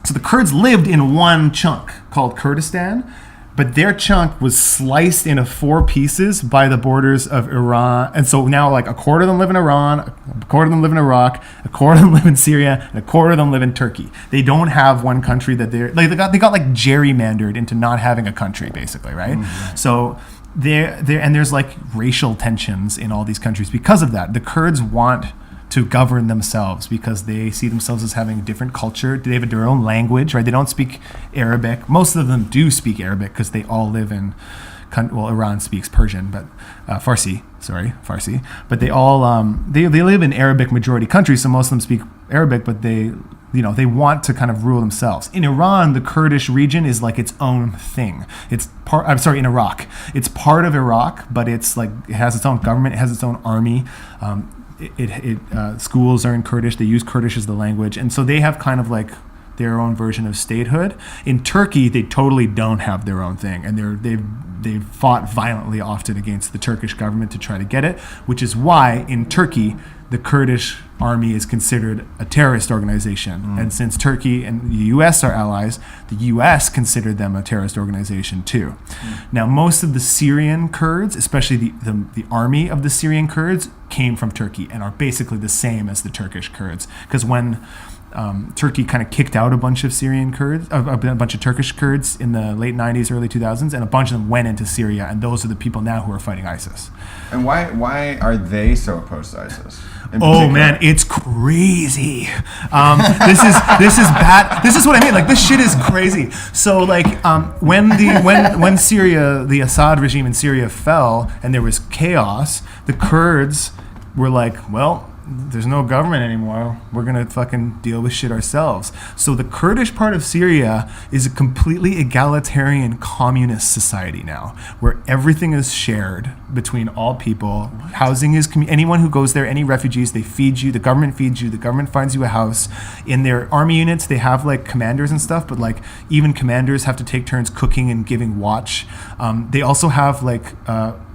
So the Kurds lived in one chunk called Kurdistan, but their chunk was sliced into 4 pieces by the borders of Iran. And so now like a quarter of them live in Iran, a quarter of them live in Iraq, a quarter of them live in Syria, and a quarter of them live in Turkey. They don't have one country that they're like, they got like gerrymandered into not having a country, basically, right? Mm-hmm. So there's like racial tensions in all these countries because of that. The Kurds want to govern themselves because they see themselves as having a different culture. They have their own language, right? They don't speak Arabic. Most of them do speak Arabic because they all live in, Iran speaks Persian, but Farsi. But they all they live in Arabic majority countries, so most of them speak Arabic, but they want to kind of rule themselves. In Iran, the Kurdish region is like its own thing. In Iraq, it's part of Iraq, but it's like it has its own government, it has its own army. Schools are in Kurdish. They use Kurdish as the language, and so they have kind of like their own version of statehood. In Turkey, they totally don't have their own thing, and they've fought violently often against the Turkish government to try to get it, which is why in Turkey the Kurdish army is considered a terrorist organization. And since Turkey and the U.S. are allies, the U.S. considered them a terrorist organization too. Now, most of the Syrian Kurds, especially the army of the Syrian Kurds, came from Turkey and are basically the same as the Turkish Kurds. Because when Turkey kind of kicked out a bunch of Syrian Kurds, a bunch of Turkish Kurds in the late 90s, early 2000s, and a bunch of them went into Syria, and those are the people now who are fighting ISIS. And why are they so opposed to ISIS? Oh man, it's crazy. This is bad. This is what I mean. Like, this shit is crazy. So like when Syria, the Assad regime in Syria fell and there was chaos, the Kurds were like, well, there's no government anymore. We're going to fucking deal with shit ourselves. So the Kurdish part of Syria is a completely egalitarian communist society now, where everything is shared between all people. Housing is, anyone who goes there, any refugees, they feed you, the government feeds you, the government finds you a house. In their army units, they have like commanders and stuff, but like even commanders have to take turns cooking and giving watch. They also have like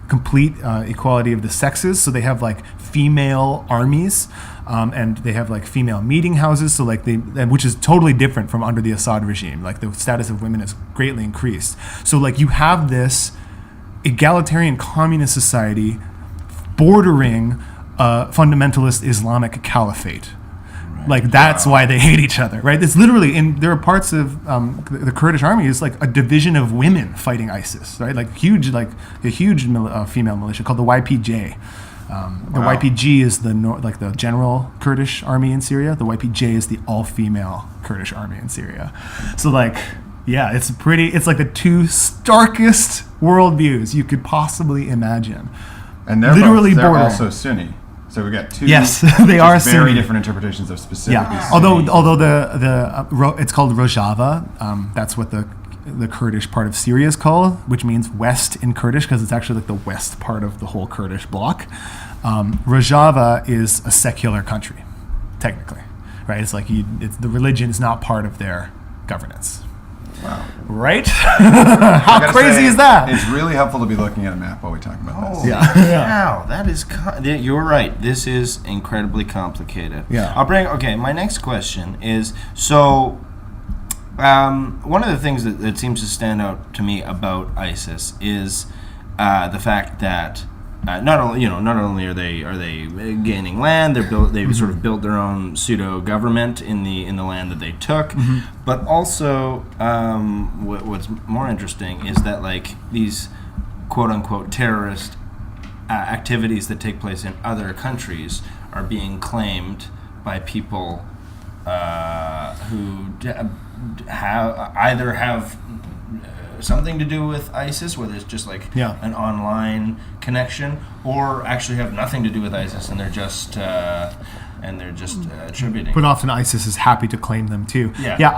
complete equality of the sexes, so they have like female armies, and they have like female meeting houses, so like which is totally different from under the Assad regime. Like the status of women has greatly increased. So like you have this egalitarian communist society bordering fundamentalist Islamic Caliphate. Like that's why they hate each other, right? It's literally there are parts of the Kurdish army is like a division of women fighting ISIS, right? Like a huge female militia called the YPJ. The YPG is the general Kurdish army in Syria. The YPJ is the all-female Kurdish army in Syria. So like, yeah, it's like the two starkest worldviews you could possibly imagine. And they're bordering. also Sunni. So we got two. Yes, they are very Sunni. different interpretations of specifically. Yeah, Sunni. although it's called Rojava. That's what the Kurdish part of Syria is called, which means west in Kurdish because it's actually like the west part of the whole Kurdish bloc. Rojava is a secular country, technically, right? It's like the religion is not part of their governance. Wow. Right? How crazy is that? It's really helpful to be looking at a map while we talk about this. Wow, that is. You're right. This is incredibly complicated. Yeah. Okay, my next question is so. One of the things that seems to stand out to me about ISIS is the fact that not only are they gaining land, they've sort of built their own pseudo government in the land that they took, but also what's more interesting is that like these quote unquote terrorist activities that take place in other countries are being claimed by people who have something to do with ISIS, whether it's just like an online connection, or actually have nothing to do with ISIS, and they're just attributing. But often ISIS is happy to claim them too. Yeah.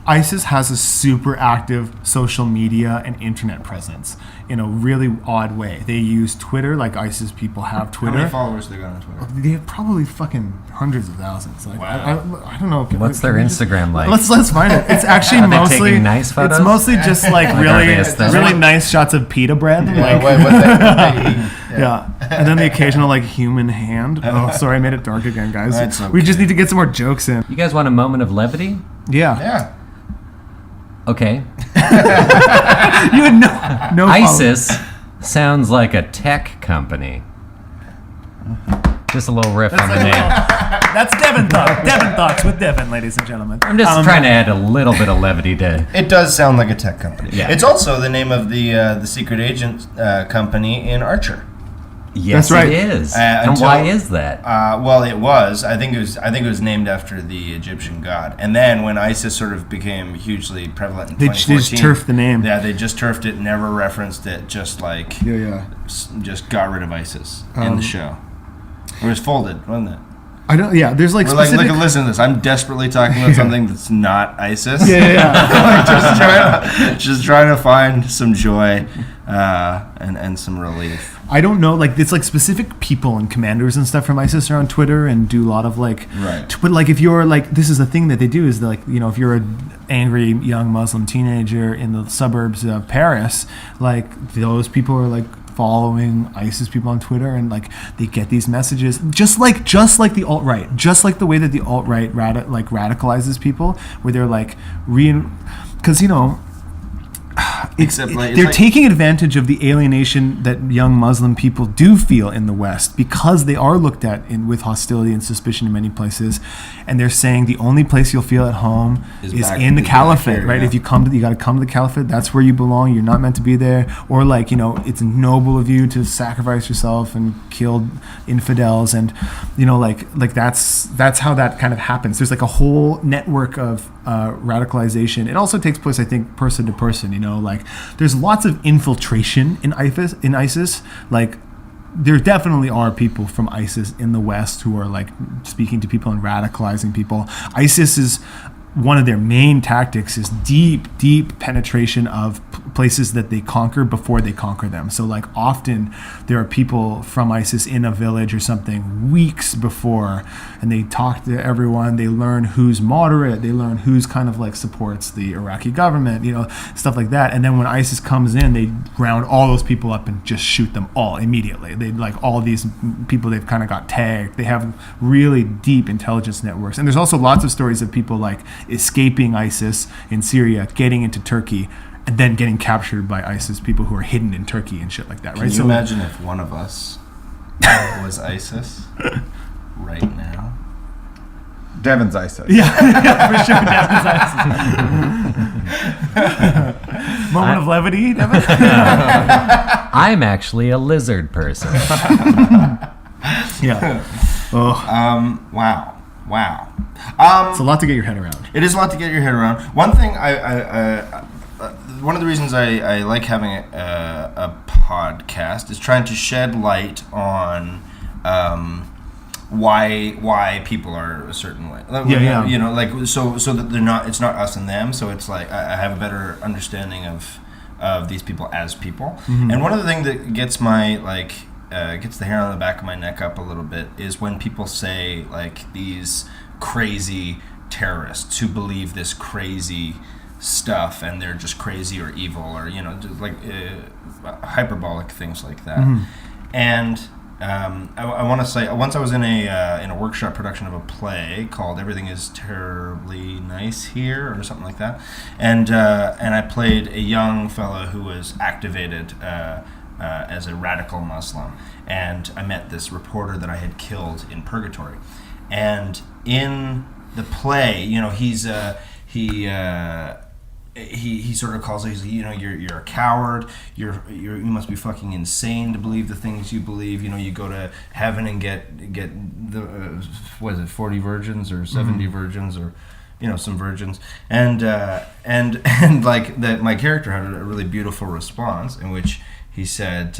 ISIS has a super active social media and internet presence in a really odd way. They use Twitter, like ISIS people have Twitter. How many followers they got on Twitter? They have probably fucking hundreds of thousands. Like, Wow. I don't know. What's their Instagram like? Let's find it. It's actually Are they mostly taking nice photos? It's mostly just like Are they aesthetic? really nice shots of pita bread. Yeah, like, what they eat. yeah. And then the occasional like human hand. Oh, sorry, I made it dark again, guys. That's okay. We just need to get some more jokes in. You guys want a moment of levity? Yeah. Yeah. Okay. You had no ISIS sounds like a tech company. Just a little riff on the name. That's Devin Thoughts. Devin Thoughts with Devin, ladies and gentlemen. I'm just trying to add a little bit of levity to. It does sound like a tech company. Yeah. It's also the name of the secret agent company in Archer. Yes, That's right. it is. And why is that? Well, it was. I think it was named after the Egyptian god. And then when ISIS sort of became hugely prevalent in They 2014, just turfed the name. Yeah, they just turfed it, never referenced it. Just like just got rid of ISIS in the show. It was folded, wasn't it? I don't. Yeah, there's like We're like, specific. look, listen to this. I'm desperately talking about something that's not ISIS. Yeah. Like just trying to find some joy and some relief. I don't know, like it's like specific people and commanders and stuff from ISIS are on Twitter and do a lot of like, Right. But like if you're like, this is the thing that they do is like, you know, if you're an angry young Muslim teenager in the suburbs of Paris, like those people are like following ISIS people on Twitter and like they get these messages just like the alt-right, just like the way that the alt-right radicalizes people, where they're like because you know. They're taking advantage of the alienation that young Muslim people do feel in the West because they are looked at with hostility and suspicion in many places, and they're saying the only place you'll feel at home is in the Caliphate, right? Yeah. If you got to come to the Caliphate, that's where you belong. You're not meant to be there, or like you know, it's noble of you to sacrifice yourself and kill infidels, and you know, like that's how that kind of happens. There's like a whole network of radicalization. It also takes place, I think, person to person. You know, like there's lots of infiltration in ISIS. Like there definitely are people from ISIS in the West who are like speaking to people and radicalizing people. ISIS is one of their main tactics is deep penetration of places that they conquer before they conquer them. So like often there are people from ISIS in a village or something weeks before, and they talk to everyone, they learn who's moderate, they learn who's kind of like supports the Iraqi government, you know, stuff like that. And then when ISIS comes in, they round all those people up and just shoot them all immediately. They like all these people they've kind of got tagged. They have really deep intelligence networks. And there's also lots of stories of people like escaping ISIS in Syria, getting into Turkey, and then getting captured by ISIS people who are hidden in Turkey and shit like that, right? Can you imagine if one of us was ISIS right now? Devin's ISIS. Yeah, for sure. Devin's ISIS. Moment of levity, Devin? I'm actually a lizard person. Yeah. Oh, Wow. it's a lot to get your head around. It is a lot to get your head around. One thing, one of the reasons I like having a podcast is trying to shed light on why people are a certain way. Yeah. You know, like so that they're not. It's not us and them. So it's like I have a better understanding of these people as people. Mm-hmm. And one of the things that gets my gets the hair on the back of my neck up a little bit is when people say like these crazy terrorists who believe this crazy stuff and they're just crazy or evil or just like hyperbolic things like that. Mm-hmm. And I want to say once I was in a workshop production of a play called "Everything Is Terribly Nice Here" or something like that, and I played a young fellow who was activated as a radical Muslim, and I met this reporter that I had killed in purgatory, and in the play, he sort of calls it. He's you're a coward. You must be fucking insane to believe the things you believe. You go to heaven and get the 40 virgins or 70 virgins or some virgins and like that. My character had a really beautiful response in which he said,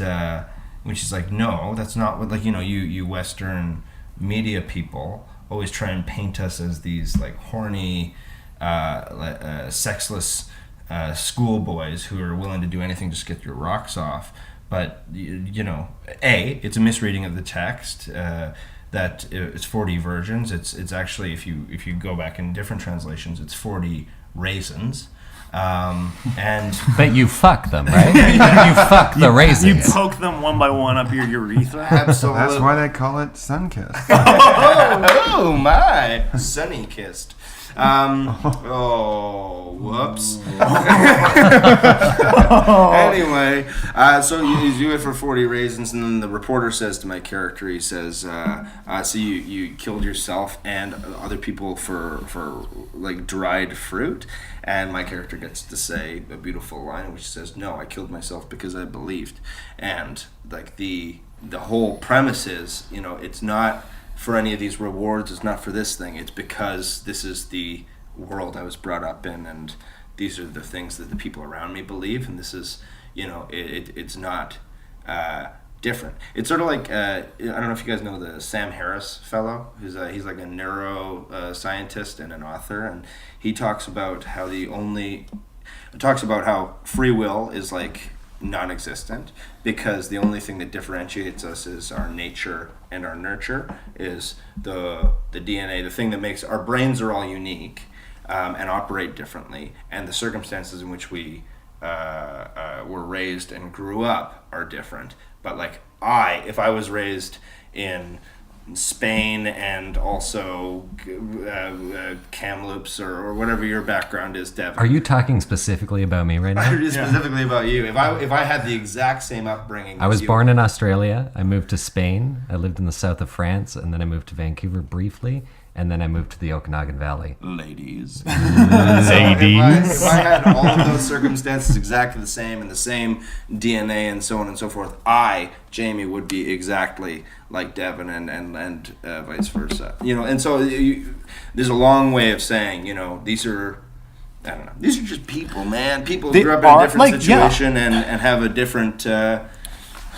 which is like, no, that's not what you Western media people always try and paint us as these like horny. Sexless schoolboys who are willing to do anything just get your rocks off. But it's a misreading of the text that it's 40 virgins. It's actually if you go back in different translations, it's 40 raisins. And But you fuck them, right? You fuck the You raisins. poke them one by one up your urethra. absolutely. That's why they call it sun kiss. Oh my, sunny kissed. Whoops. Anyway, so you do it for 40 raisins, and then the reporter says to my character, he says, so you killed yourself and other people for like dried fruit? And my character gets to say a beautiful line which says, no, I killed myself because I believed. And like the whole premise is, it's not for any of these rewards, it's not for this thing, it's because this is the world I was brought up in, and these are the things that the people around me believe, and this is, it's not different. It's sort of like, I don't know if you guys know the Sam Harris fellow, he's like a neuro scientist and an author, and he talks about how how free will is like non-existent, because the only thing that differentiates us is our nature and our nurture, is the DNA, the thing that makes our brains are all unique and operate differently, and the circumstances in which we were raised and grew up are different. But like if I was raised in Spain and also Kamloops or whatever your background is, Devin. Are you talking specifically about me right now? Specifically about you. If I had the exact same upbringing, I was as you, born in Australia. I moved to Spain. I lived in the south of France, and then I moved to Vancouver briefly, and then I moved to the Okanagan Valley. ladies. Ladies. If I had all of those circumstances exactly the same and the same DNA and so on and so forth, Jamie, would be exactly like Devin and vice versa. And so there's a long way of saying, these are, I don't know, these are just people, man. People who grew up in a different situation and have a different, a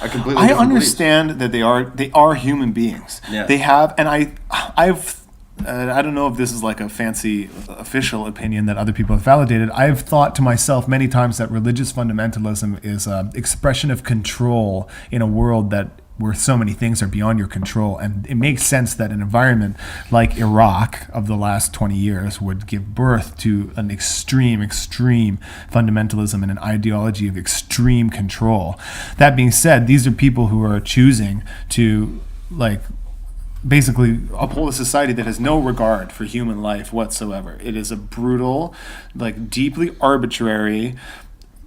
completely different understand that they are human beings. Yeah. They have, and I've I don't know if this is like a fancy official opinion that other people have validated. I've thought to myself many times that religious fundamentalism is an expression of control in a world where so many things are beyond your control. And it makes sense that an environment like Iraq of the last 20 years would give birth to an extreme fundamentalism and an ideology of extreme control. That being said, these are people who are choosing to basically uphold a society that has no regard for human life whatsoever. It is a brutal, deeply arbitrary,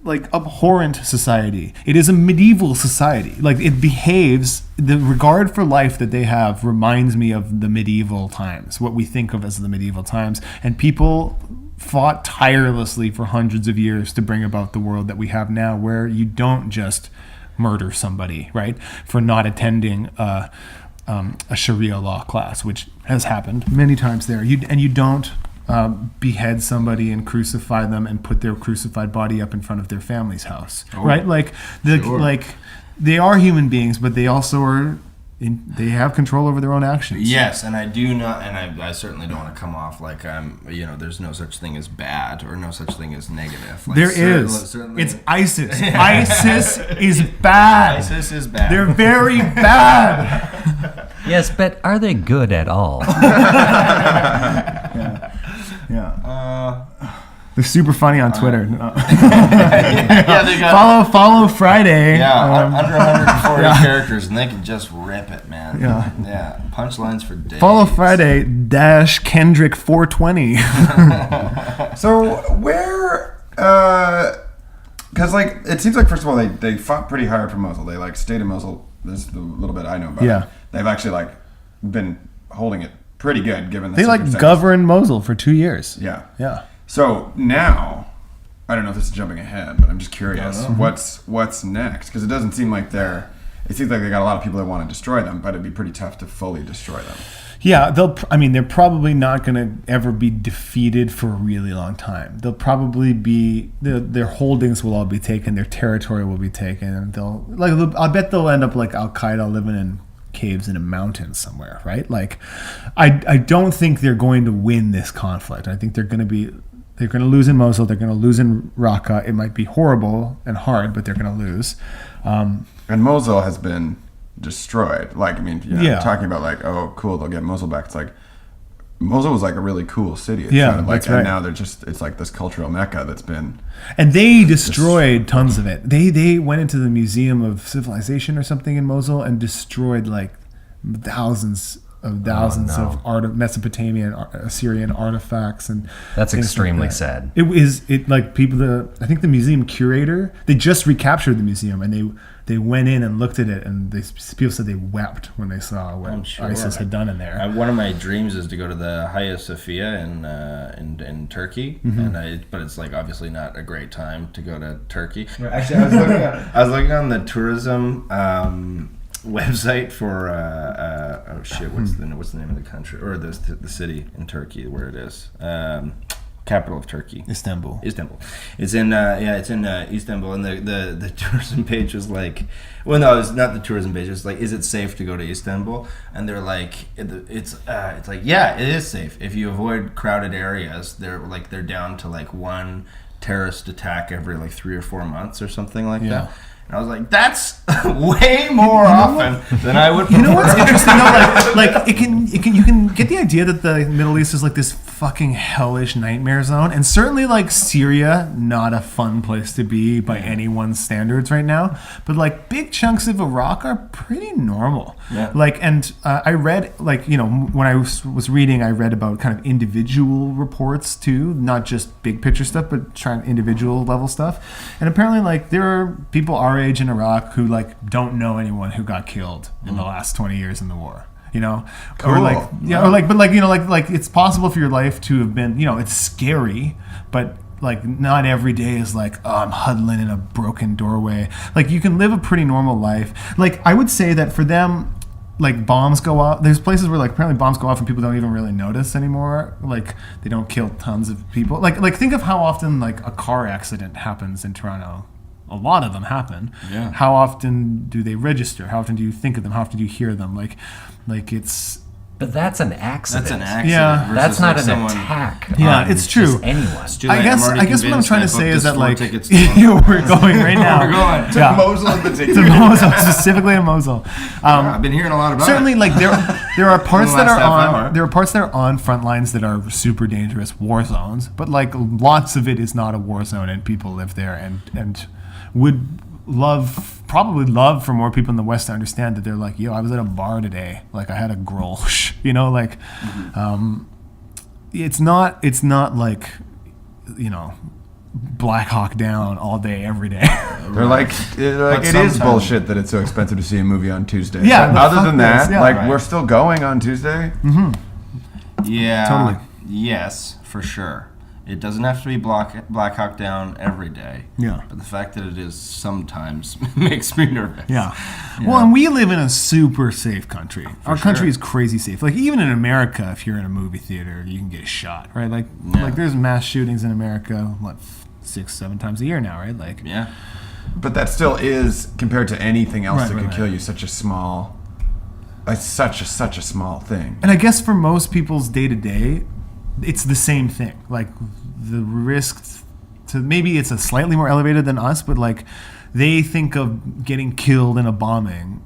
abhorrent society. It is a medieval society. It behaves, the regard for life that they have reminds me of the medieval times, what we think of as the medieval times. And people fought tirelessly for hundreds of years to bring about the world that we have now, where you don't just murder somebody, right, for not attending a Sharia law class, which has happened many times there. You don't behead somebody and crucify them and put their crucified body up in front of their family's house, right? Like they are human beings, but they also are. They have control over their own actions. Yes, and I do not, and I certainly don't want to come off like there's no such thing as bad or no such thing as negative. Like, there is. Certainly. It's ISIS. ISIS is bad. ISIS is bad. They're very bad. Yes, but are they good at all? Yeah. They're super funny on Twitter. Yeah, they got Follow Friday. Yeah, under 140 characters, and they can just rip it, man. Yeah. Punchlines for days. Follow Friday Kendrick 420. So where, because like it seems like first of all they fought pretty hard for Mosul. They like stayed in Mosul. This is the little bit I know about. Yeah. It. They've actually like been holding it pretty good given the They like governed Mosul for 2 years. Yeah. Yeah. So now, I don't know if this is jumping ahead, but I'm just curious. What's next? Because it doesn't seem like it seems like they got a lot of people that want to destroy them, but it'd be pretty tough to fully destroy them. Yeah, they're probably not going to ever be defeated for a really long time. They'll probably be their holdings will all be taken, their territory will be taken, and I bet they'll end up like Al Qaeda living in caves in a mountain somewhere, right? Like, I don't think they're going to win this conflict. I think they're going to lose in Mosul. They're going to lose in Raqqa. It might be horrible and hard, but they're going to lose. And Mosul has been destroyed. Like, I mean, talking about like, oh, cool, they'll get Mosul back. It's like Mosul was like a really cool city. It sounded like, that's right. And now it's like this cultural mecca that's been. And they destroyed tons of it. They went into the Museum of Civilization or something in Mosul and destroyed like thousands of Mesopotamian, Assyrian artifacts, and that's extremely like that. sad. I think the museum curator, they just recaptured the museum, and they went in and looked at it, and people said they wept when they saw what ISIS had done in there. One of my dreams is to go to the Hagia Sophia in Turkey, but it's like obviously not a great time to go to Turkey. Actually, I was looking on the tourism website for what's the name of the country or the city in Turkey where it is, capital of Turkey, Istanbul. It's in Istanbul, and the tourism page was like, well, no, it's not the tourism page. It's like, is it safe to go to Istanbul? And they're like, it's like, yeah, it is safe if you avoid crowded areas. They're down to like one terrorist attack every like 3 or 4 months or something like that. And I was like, that's way more often than I would prefer. You know what's interesting though? Like you can get the idea that the Middle East is like this fucking hellish nightmare zone, and certainly like Syria, not a fun place to be by anyone's standards right now. But like big chunks of Iraq are pretty normal. Yeah. Like, and I read when I was reading, I read about kind of individual reports too, not just big picture stuff, but trying individual level stuff. And apparently, like there are people our age in Iraq who like don't know anyone who got killed in the last 20 years in the war. Cool. Or like it's possible for your life to have been, it's scary, but like not every day is like, oh, I'm huddling in a broken doorway. Like you can live a pretty normal life. Like I would say that for them, like bombs go off. There's places where like apparently bombs go off and people don't even really notice anymore. Like they don't kill tons of people. Like think of how often like a car accident happens in Toronto. A lot of them happen. Yeah. How often do they register? How often do you think of them? How often do you hear them? Like it's. But that's an accident. That's an accident. Yeah. That's not like an attack. Yeah, it's true. Just anyone. I guess what I'm trying to say is that like tickets we're going right now. We're going To Mosul in particular. To Mosul, specifically in Mosul. I've been hearing a lot about Certainly, it. like there are parts In that the last are half on hour. there are parts that are on front lines that are super dangerous war zones, but like lots of it is not a war zone, and people live there and would probably love for more people in the West to understand that they're like, yo, I was at a bar today, like I had a grolsch, like it's not like Black Hawk Down all day every day. They're like it is bullshit that it's so expensive to see a movie on Tuesday. Yeah, But other than that, is, yeah. like Right. we're still going on Tuesday. Yeah. Totally. Yes, for sure. It doesn't have to be Black Hawk Down every day. Yeah. But the fact that it is sometimes makes me nervous. Yeah. You Well, know? and we live in a super safe country. Our country sure. is crazy safe. Like even in America, if you're in a movie theater, you can get shot, right? Like Yeah. like there's mass shootings in America, 6-7 times a year now, right? Like Yeah. But that still is, compared to anything else Right, that right, could right. kill you, such a small thing. And I guess for most people's day to day, it's the same thing. Like the risk to maybe it's a slightly more elevated than us, but like they think of getting killed in a bombing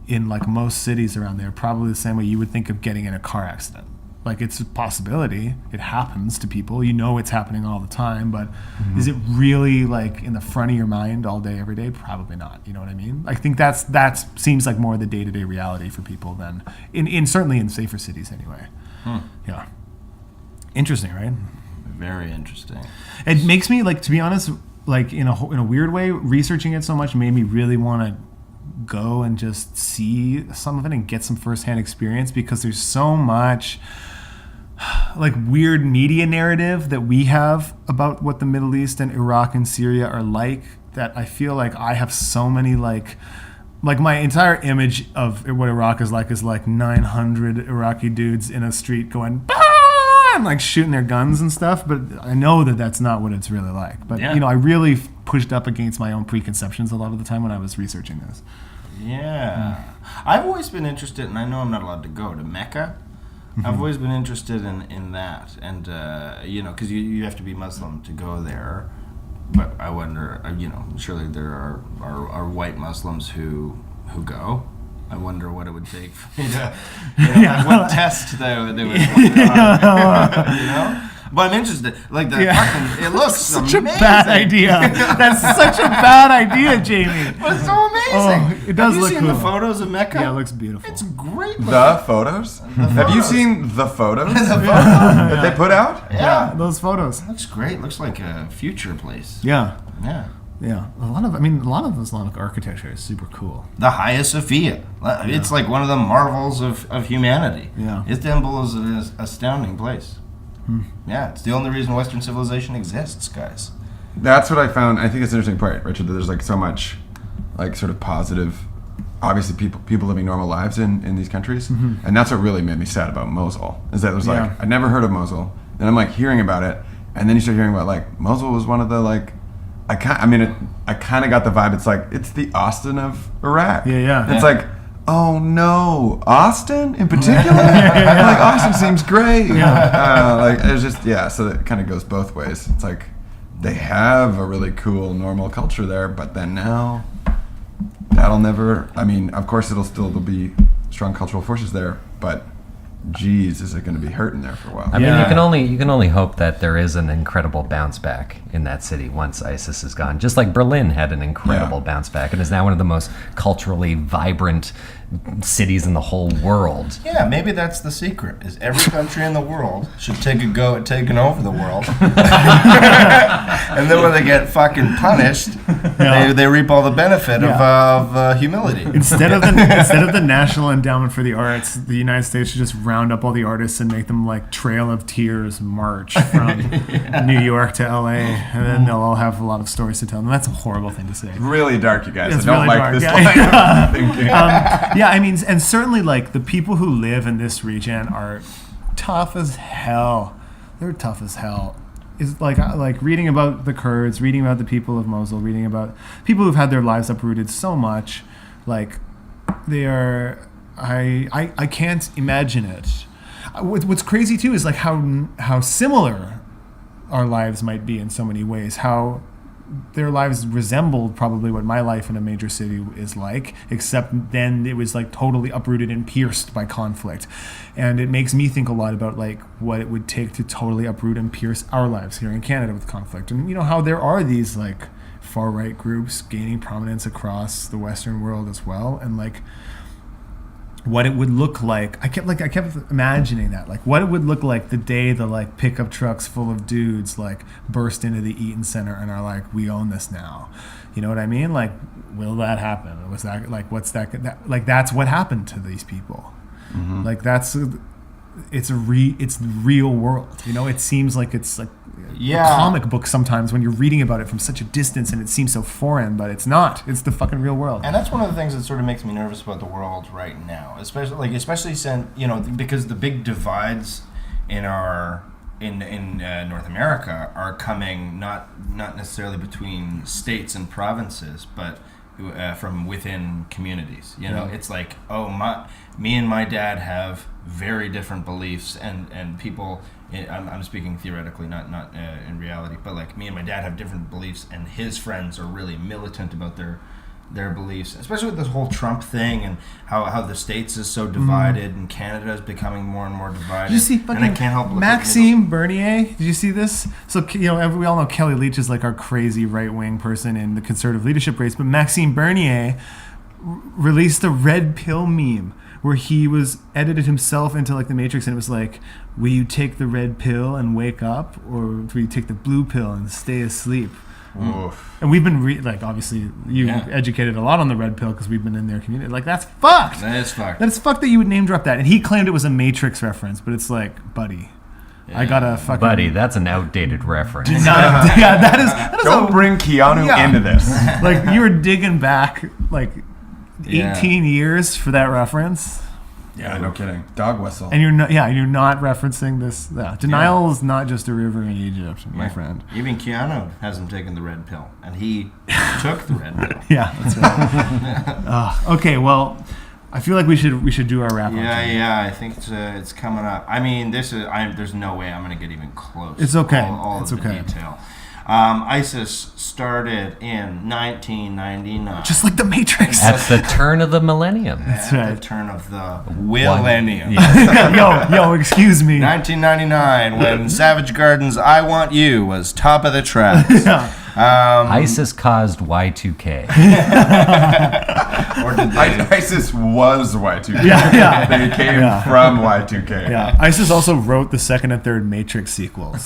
in like most cities around there probably the same way you would think of getting in a car accident. Like it's a possibility. It happens to people. You know it's happening all the time, but is it really like in the front of your mind all day, every day? Probably not. You know what I mean? I think that seems like more the day-to-day reality for people than in certainly in safer cities anyway. Yeah. Interesting, right? Very interesting. It makes me like, to be honest, like in a weird way, researching it so much made me really want to go and just see some of it and get some firsthand experience, because there's so much like weird media narrative that we have about what the Middle East and Iraq and Syria are like, that I feel like I have so many like my entire image of what Iraq is like 900 Iraqi dudes in a street going "Bah!" and like shooting their guns and stuff, but I know that that's not what it's really like. But Yeah. you know, I really pushed up against my own preconceptions a lot of the time when I was researching this. Yeah. I've always been interested, and I know I'm not allowed to go, to Mecca. I've always been interested in that. And, you know, because you have to be Muslim to go there. But I wonder, you know, surely there are white Muslims who go. I wonder what it would take for me to, you know, like what test they would put on, you know? But I'm interested. Like, fucking, it looks Such amazing. a bad idea. That's such a bad idea, Jamie. But it's so amazing. Oh, it does Have look you seen the cool. photos of Mecca? Yeah, it looks beautiful. It's great looking. The photos? Have you photos. seen the photos that they put out? Yeah. Those photos. Looks great. Looks like a future place. Yeah. Yeah. Yeah. A lot of Islamic architecture is super cool. The Hagia Sophia. It's like one of the marvels of humanity. Yeah. Istanbul is an astounding place. Yeah, it's the only reason Western civilization exists, guys. That's what I found. I think it's an interesting point, Richard, that there's like so much like sort of positive, obviously people living normal lives in these countries. And that's what really made me sad about Mosul, is that it was like, Yeah. I'd never heard of Mosul. Then I'm like hearing about it, and then you start hearing about like Mosul was one of the like, I kind of got the vibe. It's like, it's the Austin of Iraq. Yeah. It's like, oh no, Austin in particular? Like Austin seems great. Like it's just, so it kind of goes both ways. It's like they have a really cool normal culture there, but then now that'll never, I mean, of course there'll be strong cultural forces there, but geez, is it going to be hurting there for a while? I mean, Yeah. you can only hope that there is an incredible bounce back in that city once ISIS is gone. Just like Berlin had an incredible bounce back and is now one of the most culturally vibrant cities in the whole world. Yeah, maybe that's the secret. Is every country in the world should take a go at taking over the world, and then when they get fucking punished, they reap all the benefit of humility. Instead of the National Endowment for the Arts, the United States should just round up all the artists and make them like Trail of Tears march from New York to LA, and then they'll all have a lot of stories to tell. And that's a horrible thing to say. Really dark, you guys. It's I don't really like dark, this yeah. line of thinking. Yeah, I mean, and certainly like the people who live in this region are tough as hell. They're tough as hell. Is like reading about the Kurds, reading about the people of Mosul, reading about people who've had their lives uprooted so much. Like they are, I can't imagine it. What's crazy too is like how similar our lives might be in so many ways. How their lives resembled probably what my life in a major city is like, except then it was like totally uprooted and pierced by conflict. And it makes me think a lot about like what it would take to totally uproot and pierce our lives here in Canada with conflict. And you know how there are these like far right groups gaining prominence across the Western world as well, and like what it would look like. I kept imagining that, like what it would look like the day the like pickup trucks full of dudes like burst into the Eaton Center and are like, we own this now. You know what I mean? Like, will that happen? Was that like, what's that like? That's what happened to these people. Like it's the real world. You know, it seems like it's like Yeah. comic book sometimes when you're reading about it from such a distance and it seems so foreign, but it's not. It's the fucking real world. And that's one of the things that sort of makes me nervous about the world right now, especially since because the big divides in North America are coming not necessarily between states and provinces, but from within communities. It's like, me and my dad have very different beliefs, and people. I'm speaking theoretically, not in reality, but like me and my dad have different beliefs, and his friends are really militant about their beliefs, especially with this whole Trump thing and how the States is so divided and Canada is becoming more and more divided. Did you see fucking and I can't help but look Maxime Bernier? Did you see this? So, we all know Kelly Leach is like our crazy right-wing person in the conservative leadership race, but Maxime Bernier released a red pill meme where he was edited himself into like the Matrix, and it was like, will you take the red pill and wake up, or will you take the blue pill and stay asleep? Oof. And we've been obviously you educated a lot on the red pill because we've been in their community. Like, that's fucked. That is fucked. That is fucked that you would name drop that. And he claimed it was a Matrix reference, but it's like, buddy, I gotta fucking Buddy, that's an outdated reference. that is Don't bring Keanu into this. like, you were digging back like 18 years for that reference. Yeah, no kidding. Dog whistle. And you're not referencing this. Denial is not just a river in Egypt, my friend. Even Keanu hasn't taken the red pill, and he took the red pill. Yeah, that's right. Okay, well, I feel like we should do our wrap up. Yeah, I think it's coming up. I mean, there's no way I'm going to get even close. It's okay. All it's of the okay. detail. ISIS started in 1999. Just like the Matrix. At the turn of the millennium. That's At right. the turn of the millennium. yo, excuse me. 1999, when Savage Garden's "I Want You" was top of the tracks. ISIS caused Y2K. Or did they? ISIS was Y2K. Yeah. They came from Y2K. Yeah, ISIS also wrote the second and third Matrix sequels.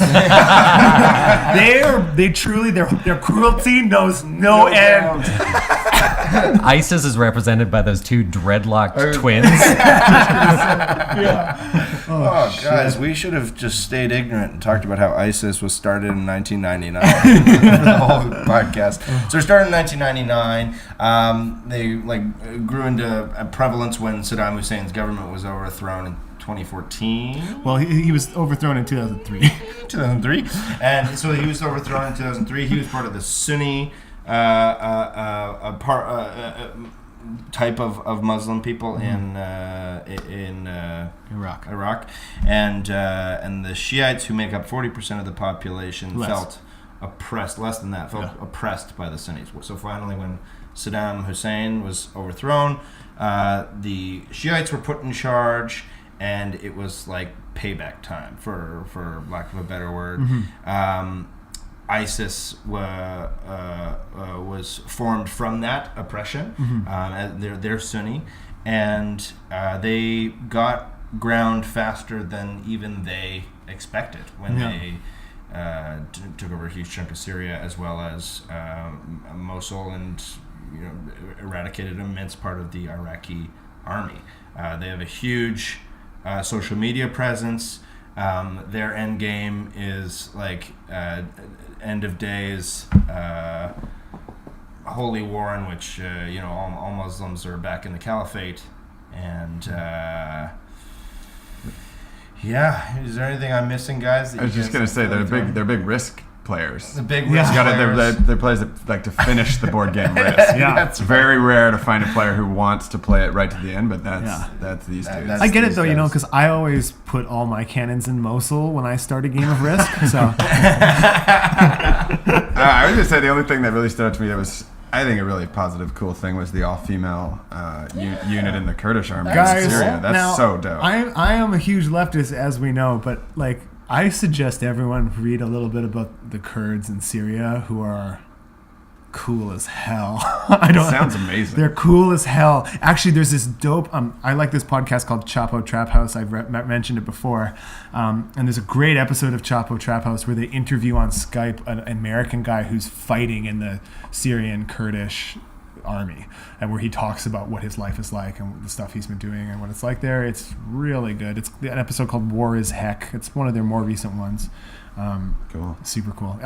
They truly their cruelty knows no end. ISIS is represented by those two dreadlocked twins. Oh, guys, we should have just stayed ignorant and talked about how ISIS was started in 1999 for the whole podcast. So it started in 1999. They grew into prevalence when Saddam Hussein's government was overthrown in 2014. Well, he was overthrown in 2003. 2003, and so he was overthrown in 2003. He was part of the Sunni type of Muslim people in Iraq, and the Shiites, who make up 40% of the population, felt oppressed. Less than that, felt oppressed by the Sunnis. So finally, when Saddam Hussein was overthrown, the Shiites were put in charge, and it was like payback time, for lack of a better word. ISIS was formed from that oppression. They're Sunni, and they got ground faster than even they expected when they took over a huge chunk of Syria, as well as Mosul, and eradicated an immense part of the Iraqi army. They have a huge social media presence. Their end game is like end of days holy war in which all Muslims are back in the Caliphate, and is there anything I'm missing, guys? I was just gonna say they're big risk players. The big risk players. They're players that like to finish the board game risk. That's very rare to find a player who wants to play it right to the end, but that's these dudes. I get it though, because I always put all my cannons in Mosul when I start a game of Risk. So I was just say the only thing that really stood out to me that was, I think, a really positive, cool thing was the all-female unit in the Kurdish army in Syria. That's so dope. I am a huge leftist, as we know, but like, I suggest everyone read a little bit about the Kurds in Syria, who are cool as hell. Sounds amazing. They're cool as hell. Actually, there's this dope. I like this podcast called Chapo Trap House. I've mentioned it before, and there's a great episode of Chapo Trap House where they interview on Skype an American guy who's fighting in the Syrian Kurdish army, and where he talks about what his life is like and the stuff he's been doing and what it's like there. It's really good. It's an episode called War is Heck. It's one of their more recent ones. Cool. Super cool.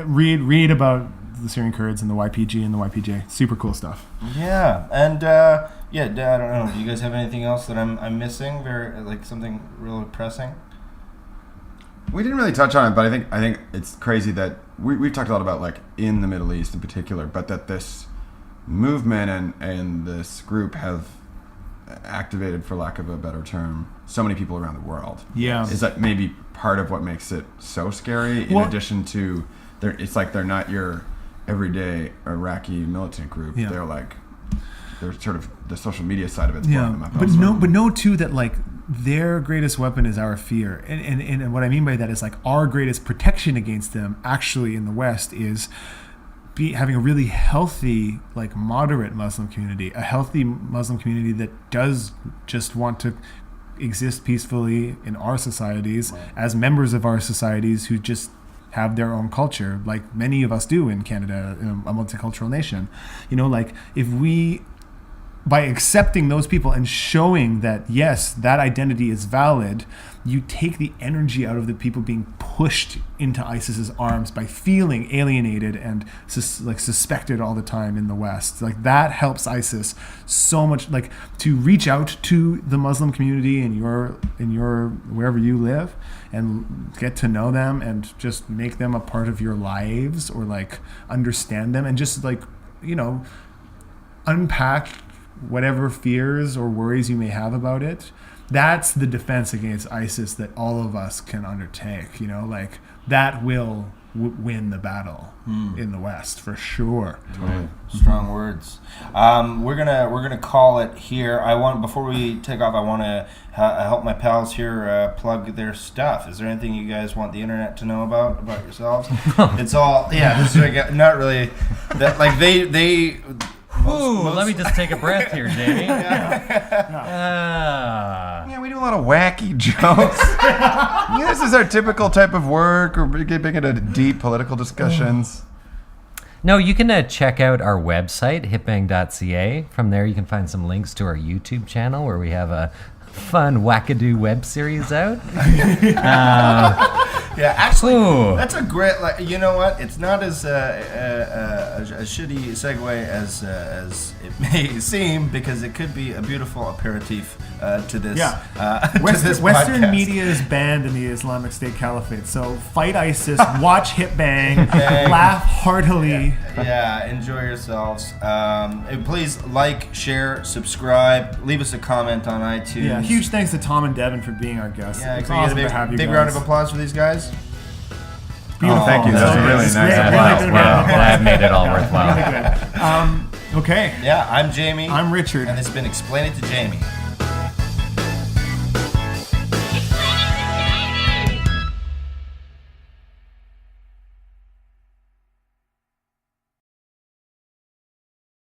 Read about the Syrian Kurds and the YPG and the YPJ. Super cool stuff. Yeah, and I don't know. Do you guys have anything else that I'm missing? Very like something real pressing. We didn't really touch on it, but I think it's crazy that we've talked a lot about like in the Middle East in particular, but that this movement and this group have activated, for lack of a better term, so many people around the world. Yeah. Is that maybe part of what makes it so scary? In addition to, it's like they're not your everyday Iraqi militant group. Yeah. They're sort of the social media side of it's blowing them up. But also. know too that like their greatest weapon is our fear, and what I mean by that is like our greatest protection against them actually in the West is having a really healthy, like moderate Muslim community, a healthy Muslim community that does just want to exist peacefully in our societies as members of our societies who just have their own culture, like many of us do in Canada, a multicultural nation. Like if we, by accepting those people and showing that yes, that identity is valid, you take the energy out of the people being pushed into ISIS's arms by feeling alienated and suspected all the time in the West. Like that helps ISIS so much, like to reach out to the Muslim community in your wherever you live and get to know them and just make them a part of your lives, or like understand them and just like, unpack whatever fears or worries you may have about it. That's the defense against ISIS that all of us can undertake. Like that will win the battle in the West for sure. Totally. Strong words. We're gonna call it here. Before we take off, I want to help my pals here plug their stuff. Is there anything you guys want the internet to know about yourselves? It's all This is like, not really. That like they. Let me just take a breath here, Jamie. Yeah, we do a lot of wacky jokes. This is our typical type of work. We're getting into deep political discussions. No, you can check out our website, Hip.Bang.ca. From there, you can find some links to our YouTube channel where we have a fun wackadoo web series out. Yeah, actually, Ooh. that's a great. Like, you know what? It's not as a shitty segue as it may seem, because it could be a beautiful aperitif to this. To this Western podcast. media is banned in the Islamic State Caliphate, so fight ISIS, watch Hip.Bang, Bang. laugh heartily. Yeah, enjoy yourselves. And please like, share, subscribe, leave us a comment on iTunes. Yeah, huge thanks to Tom and Devin for being our guests. Yeah, It's can we get awesome a to have you big guys. round of applause for these guys. Beautiful. Thank you. That was really It's nice. great. Wow, Really good. that made it all worthwhile. Really good. Okay. Yeah, I'm Jamie. I'm Richard. And it's been Explain It to Jamie.